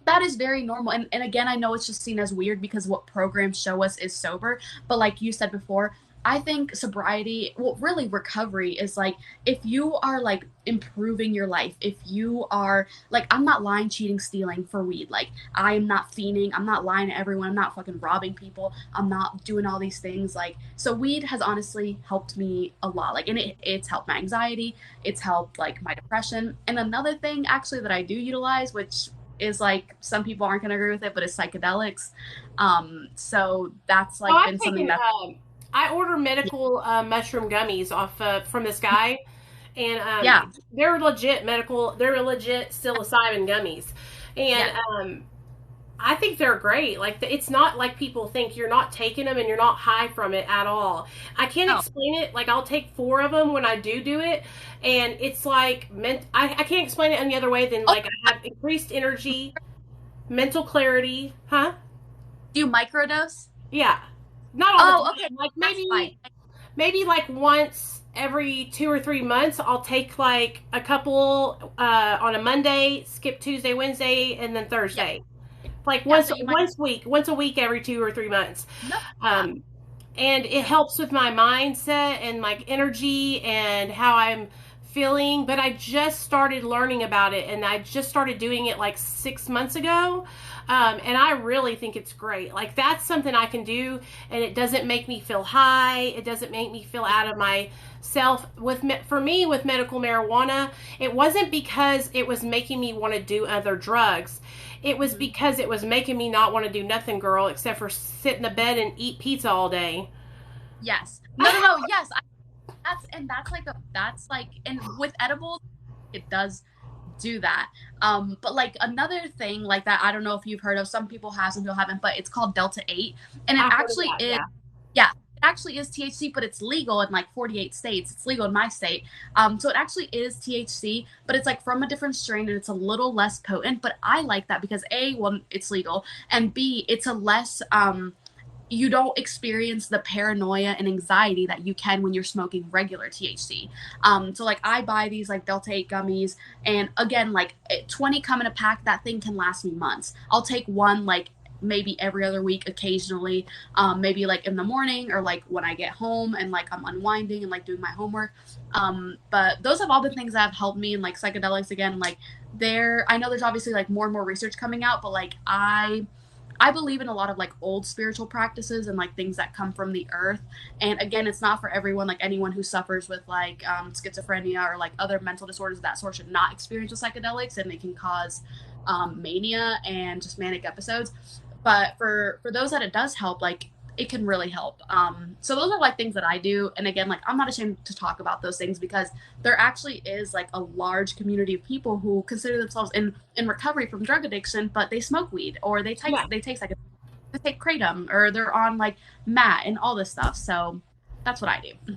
that is very normal. And again, I know it's just seen as weird because what programs show us is sober, but like you said before, I think sobriety, well, really recovery is like if you are like improving your life, if you are like, I'm not lying, cheating, stealing for weed. Like I'm not fiending, I'm not lying to everyone, I'm not fucking robbing people, I'm not doing all these things. Like, so weed has honestly helped me a lot. Like, and it's helped my anxiety, it's helped like my depression. And another thing actually that I do utilize, which is like some people aren't going to agree with it, but it's psychedelics. So that's Oh, like I've been something taken. that, I order medical mushroom gummies off from this guy, and yeah, they're legit medical. They're legit psilocybin gummies, and yeah, I think they're great. Like it's not like people think. You're not taking them and you're not high from it at all. I can't no, explain it. Like I'll take 4 of them when I do it, and it's like I can't explain it any other way than oh, like I have increased energy, mental clarity. Huh? do you microdose? Yeah. Not all the Oh, okay, time. Like that's fine. maybe like once every 2 or 3 months, I'll take like a couple on a Monday, skip Tuesday, Wednesday, and then Yeah, Thursday. Like yeah, so you might, once a week every 2 or 3 months. no, yeah, Um, and it yeah, helps with my mindset and like energy and how I'm feeling. But I just started learning about it, and I just started doing it like 6 months ago. And I really think it's great. Like that's something I can do, and it doesn't make me feel high. It doesn't make me feel out of my self. For me with medical marijuana, it wasn't because it was making me want to do other drugs. It was mhm. because it was making me not want to do nothing, girl, except for sit in the bed and eat pizza all day. Yes, no, yes, that's like that's like, and with edibles, it does do that. But like another thing like that, I don't know if you've heard of, some people have, some people haven't, but it's called Delta 8. And it I heard of actually that, is, yeah. yeah, it actually is THC, but it's legal in like 48 states. It's legal in my state. So it actually is THC, but it's like from a different strain and it's a little less potent. But I like that because A, well, it's legal, and B, it's a less you don't experience the paranoia and anxiety that you can when you're smoking regular THC. So like I buy these like Delta 8 gummies, and again, like 20 come in a pack, that thing can last me months. I'll take one like maybe every other week occasionally, maybe like in the morning or like when I get home and like I'm unwinding and like doing my homework. But those have all been things that have helped me. And like psychedelics, again, like I know there's obviously like more and more research coming out, but like I believe in a lot of like old spiritual practices and like things that come from the earth. And again, it's not for everyone. Like anyone who suffers with like schizophrenia or like other mental disorders of that sort should not experience with psychedelics, and they can cause mania and just manic episodes. But for those that it does help, like it can really help. So those are like things that I do. And again, like I'm not ashamed to talk about those things because there actually is like a large community of people who consider themselves in recovery from drug addiction, but they smoke weed or they take like they take kratom or they're on like mat and all this stuff. So that's what I do.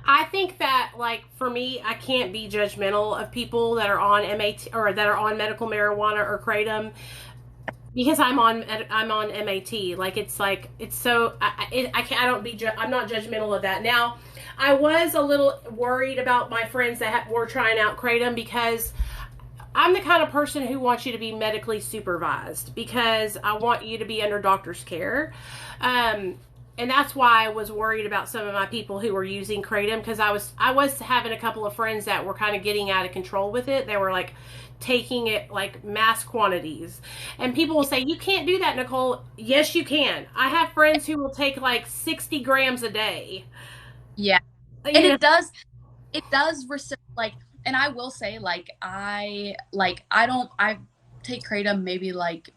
I think that, like, for me, I can't be judgmental of people that are on MAT or that are on medical marijuana or kratom because I'm on MAT. Like, it's so I don't be I'm not judgmental of that. Now, I was a little worried about my friends that were trying out kratom because I'm the kind of person who wants you to be medically supervised because I want you to be under doctor's care. And that's why I was worried about some of my people who were using kratom because I was having a couple of friends that were kind of getting out of control with it. They were like taking it like mass quantities. And people will say, you can't do that, Nicole. Yes, you can. I have friends who will take like 60 grams a day. Yeah. And it does like, and I will say like, I take kratom maybe like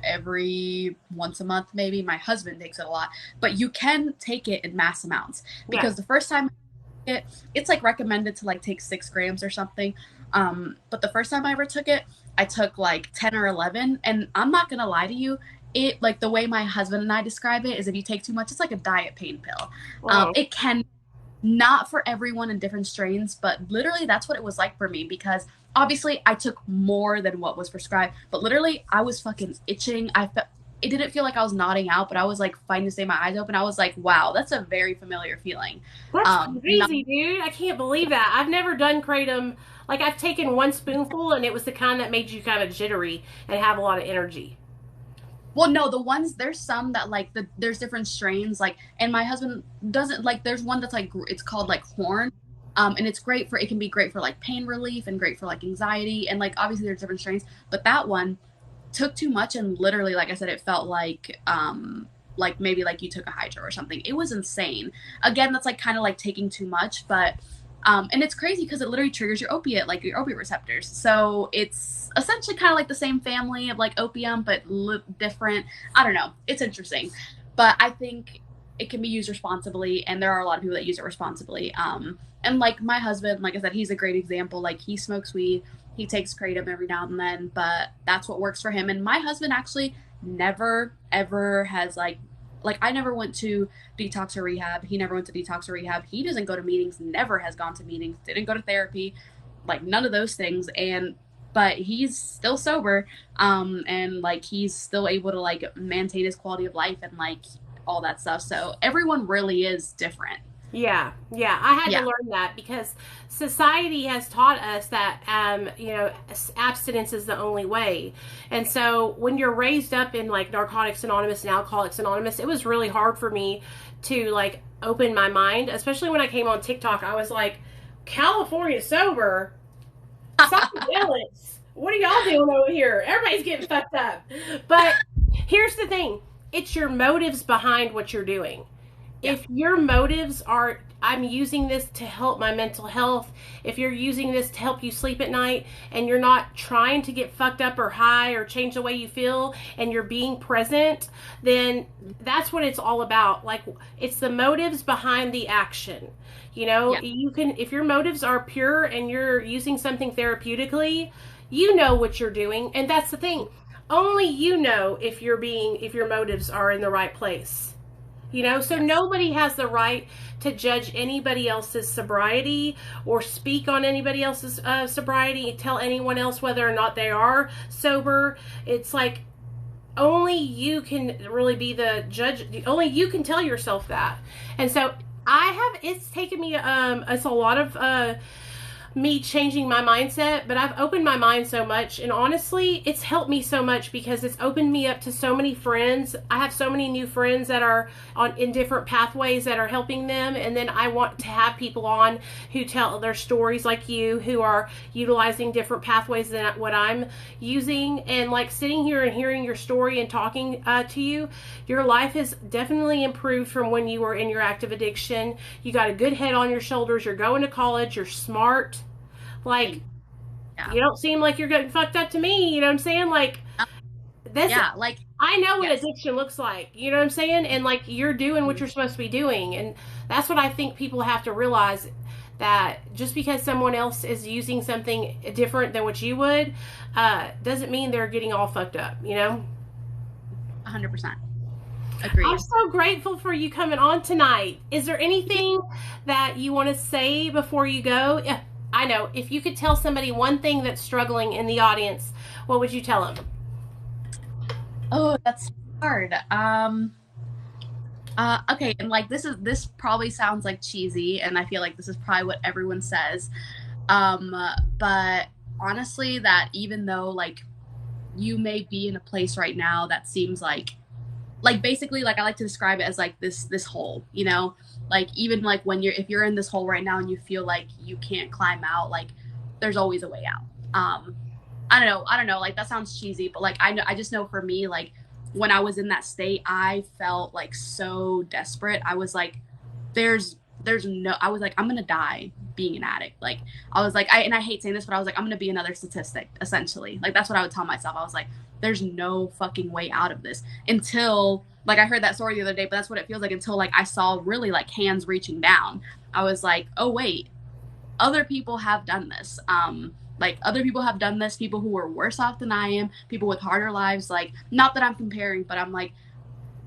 every once a month, maybe. My husband takes it a lot, but you can take it in mass amounts because the first time it's like recommended to like take 6 grams or something. But the first time I ever took it, I took like 10 or 11, and I'm not gonna lie to you, it like the way my husband and I describe it is if you take too much, it's like a diet pain pill. It can not for everyone in different strains, but literally that's what it was like for me because obviously I took more than what was prescribed, but literally I was fucking itching. It didn't feel like I was nodding out, but I was like fighting to stay my eyes open. I was like, wow, that's a very familiar feeling. That's crazy, dude. I can't believe that. I've never done kratom. Like, I've taken one spoonful and it was the kind that made you kind of jittery and have a lot of energy. Well, no, there's some that like there's different strains, like, and my husband doesn't like, there's one that's like, it's called like horn. And it can be great for like pain relief and great for like anxiety. And like, obviously there's different strains, but that one took too much. And literally, like I said, it felt like maybe like you took a hydro or something. It was insane. Again, that's like kind of like taking too much, but and it's crazy because it literally triggers your opiate receptors. So it's essentially kind of like the same family of like opium, but different. I don't know. It's interesting, but I think it can be used responsibly, and there are a lot of people that use it responsibly. And like my husband, like I said, he's a great example. Like he smokes weed, he takes kratom every now and then, but that's what works for him. And my husband actually never ever has like I never went to detox or rehab. He never went to detox or rehab. He doesn't go to meetings, never has gone to meetings, didn't go to therapy, like none of those things. But he's still sober, and like he's still able to like maintain his quality of life and like all that stuff. So everyone really is different. Yeah, I had to learn that because society has taught us that, abstinence is the only way. And so when you're raised up in like Narcotics Anonymous and Alcoholics Anonymous, it was really hard for me to like open my mind, especially when I came on TikTok. I was like, California sober? Psychedelics? What are y'all doing over here? Everybody's getting fucked up. But here's the thing. It's your motives behind what you're doing. If your motives are, I'm using this to help my mental health, if you're using this to help you sleep at night and you're not trying to get fucked up or high or change the way you feel and you're being present, then that's what it's all about. Like, it's the motives behind the action. You can, if your motives are pure and you're using something therapeutically, you know what you're doing. And that's the thing. Only you know if your motives are in the right place. So nobody has the right to judge anybody else's sobriety or speak on anybody else's sobriety, tell anyone else whether or not they are sober. It's like only you can really be the judge. Only you can tell yourself that. And so it's taken me, it's a lot of me changing my mindset, but I've opened my mind so much, and honestly it's helped me so much because it's opened me up to so many friends. I have so many new friends that are in different pathways that are helping them, and then I want to have people on who tell their stories like you, who are utilizing different pathways than what I'm using. And like sitting here and hearing your story and talking to you, your life has definitely improved from when you were in your active addiction. You got a good head on your shoulders, you're going to college, you're smart. Like, You don't seem like you're getting fucked up to me. You know what I'm saying? Like, this, like, I know what addiction looks like. You know what I'm saying? And like, you're doing what you're supposed to be doing. And that's what I think people have to realize, that just because someone else is using something different than what you would, doesn't mean they're getting all fucked up, you know? 100%. Agreed. I'm so grateful for you coming on tonight. Is there anything that you want to say before you go? Yeah, I know. If you could tell somebody one thing that's struggling in the audience, what would you tell them? Oh, that's hard. Okay, and like this probably sounds like cheesy, and I feel like this is probably what everyone says. But honestly, that even though like you may be in a place right now that seems like basically, like, I like to describe it as like this hole, you know, like even like when if you're in this hole right now and you feel like you can't climb out, like there's always a way out. I don't know, like that sounds cheesy, but like I just know for me, like when I was in that state, I felt like so desperate. I was like, I was like, I'm gonna die being an addict. Like I was like, I hate saying this, but I was like, I'm gonna be another statistic, essentially. Like that's what I would tell myself. I was like, there's no fucking way out of this, until like I heard that story the other day, but that's what it feels like, until like I saw really like hands reaching down. I was like, oh wait, other people have done this. Like other people have done this, people who were worse off than I am, people with harder lives. Like, not that I'm comparing, but I'm like,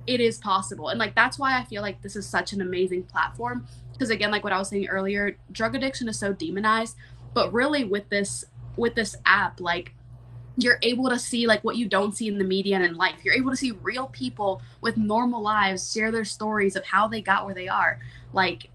it is possible. And like that's why I feel like this is such an amazing platform, because again, like what I was saying earlier, drug addiction is so demonized, but really with this app, like you're able to see like what you don't see in the media and in life. You're able to see real people with normal lives share their stories of how they got where they are. Like,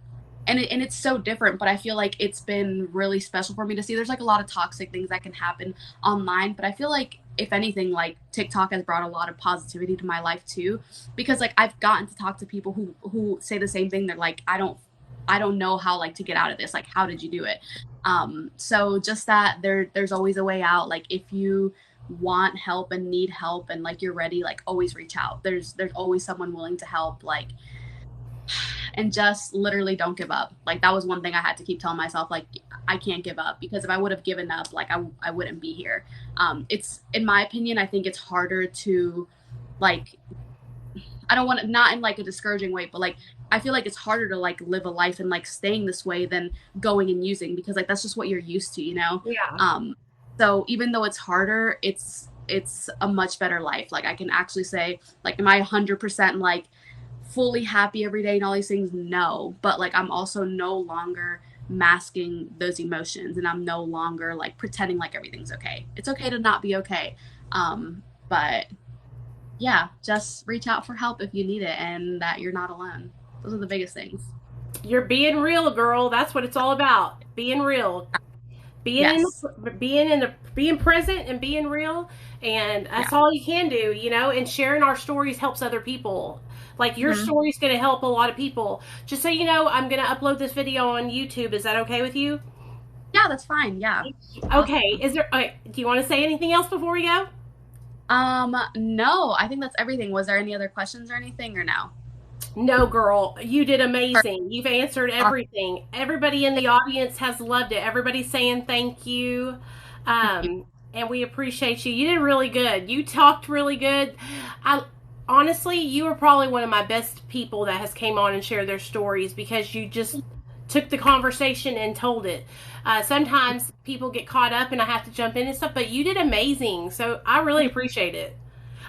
and it's so different, but I feel like it's been really special for me to see. There's like a lot of toxic things that can happen online, but I feel like if anything, like TikTok has brought a lot of positivity to my life too, because like I've gotten to talk to people who say the same thing. They're like, I don't know how like to get out of this. Like, how did you do it? So just that there's always a way out. Like if you want help and need help and like you're ready, like always reach out. There's always someone willing to help. Like, and just literally don't give up. Like that was one thing I had to keep telling myself, like I can't give up, because if I would have given up, like I wouldn't be here. It's, in my opinion, I think it's harder to, like, I don't want to, not in like a discouraging way, but like I feel like it's harder to like live a life and like staying this way than going and using, because like that's just what you're used to, you know? Yeah. So even though it's harder, it's a much better life. Like I can actually say, like, am I 100% like fully happy every day and all these things? No, but like I'm also no longer masking those emotions, and I'm no longer like pretending like everything's okay. It's okay to not be okay. But yeah, just reach out for help if you need it, and that you're not alone. Those are the biggest things. You're being real, girl. That's what it's all about. Being real. Being present and being real, and that's all you can do, you know. And sharing our stories helps other people. Like your story's going to help a lot of people. Just so you know, I'm going to upload this video on YouTube. Is that okay with you? Yeah, that's fine. Yeah. Okay. Is there? Do you want to say anything else before we go? No, I think that's everything. Was there any other questions or anything, or no? No, girl, you did amazing. You've answered everything. Everybody in the audience has loved it. Everybody's saying thank you. And we appreciate you. You did really good. You talked really good. Honestly, you were probably one of my best people that has came on and shared their stories, because you just took the conversation and told it. Sometimes people get caught up and I have to jump in and stuff, but you did amazing. So I really appreciate it.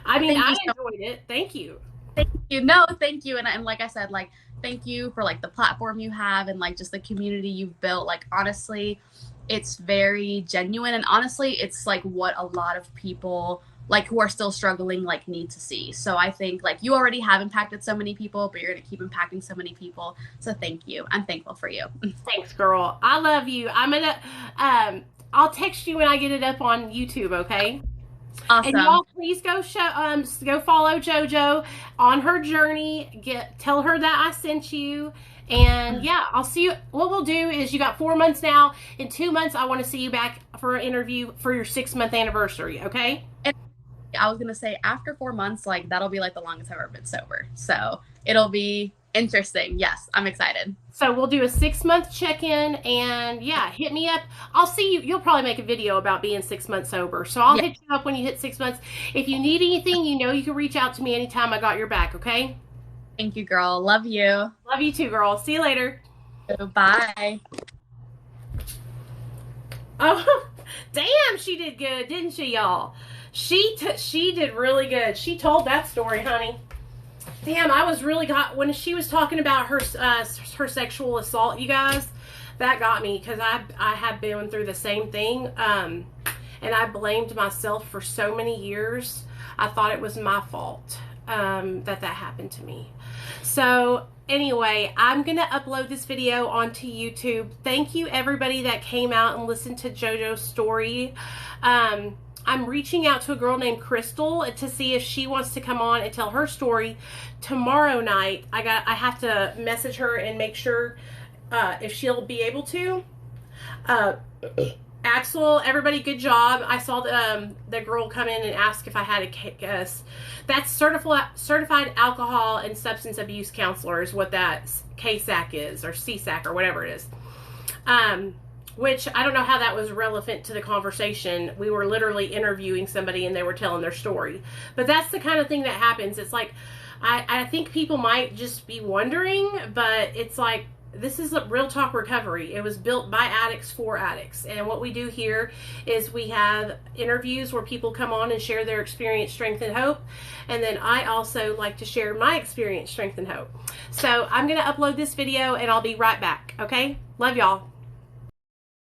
I mean, I enjoyed it. Thank you. Thank you. No, thank you. And like I said, like, thank you for like the platform you have and like just the community you've built. Like, honestly, it's very genuine. And honestly, it's like what a lot of people like who are still struggling like need to see. So I think like you already have impacted so many people, but you're going to keep impacting so many people. So thank you. I'm thankful for you. Thanks, girl. I love you. I'm going to, I'll text you when I get it up on YouTube. Okay. Awesome. And y'all, please go follow Jojo on her journey. Tell her that I sent you. And yeah, I'll see you. What we'll do is, you got 4 months now. In 2 months, I want to see you back for an interview for your 6-month anniversary. Okay. And I was going to say, after 4 months, like that'll be like the longest I've ever been sober. So it'll be Interesting. Yes, I'm excited. So we'll do a 6-month check-in, and yeah, hit me up. I'll see you. You'll probably make a video about being 6 months sober. So I'll Yeah. hit you up when you hit 6 months. If you need anything, you know you can reach out to me anytime. I got your back, okay? Thank you, girl. Love you. Love you too, girl. See you later. Bye. Oh, damn, she did good, didn't she, y'all? She did really good. She told that story, honey. Damn, I was really got when she was talking about her sexual assault, you guys. That got me because I have been through the same thing, and I blamed myself for so many years. I thought it was my fault that happened to me. So anyway, I'm going to upload this video onto YouTube. Thank you, everybody that came out and listened to JoJo's story. I'm reaching out to a girl named Crystal to see if she wants to come on and tell her story tomorrow night. I have to message her and make sure if she'll be able to. Axel, everybody, good job. I saw the girl come in and ask if I had a case. That's certified alcohol and substance abuse counselor is what that KSAC is, or CSAC, or whatever it is. Which I don't know how that was relevant to the conversation. We were literally interviewing somebody and they were telling their story. But that's the kind of thing that happens. It's like, I think people might just be wondering, but it's like, this is a real talk recovery. It was built by addicts for addicts. And what we do here is we have interviews where people come on and share their experience, strength, and hope. And then I also like to share my experience, strength, and hope. So I'm going to upload this video and I'll be right back. Okay? Love y'all.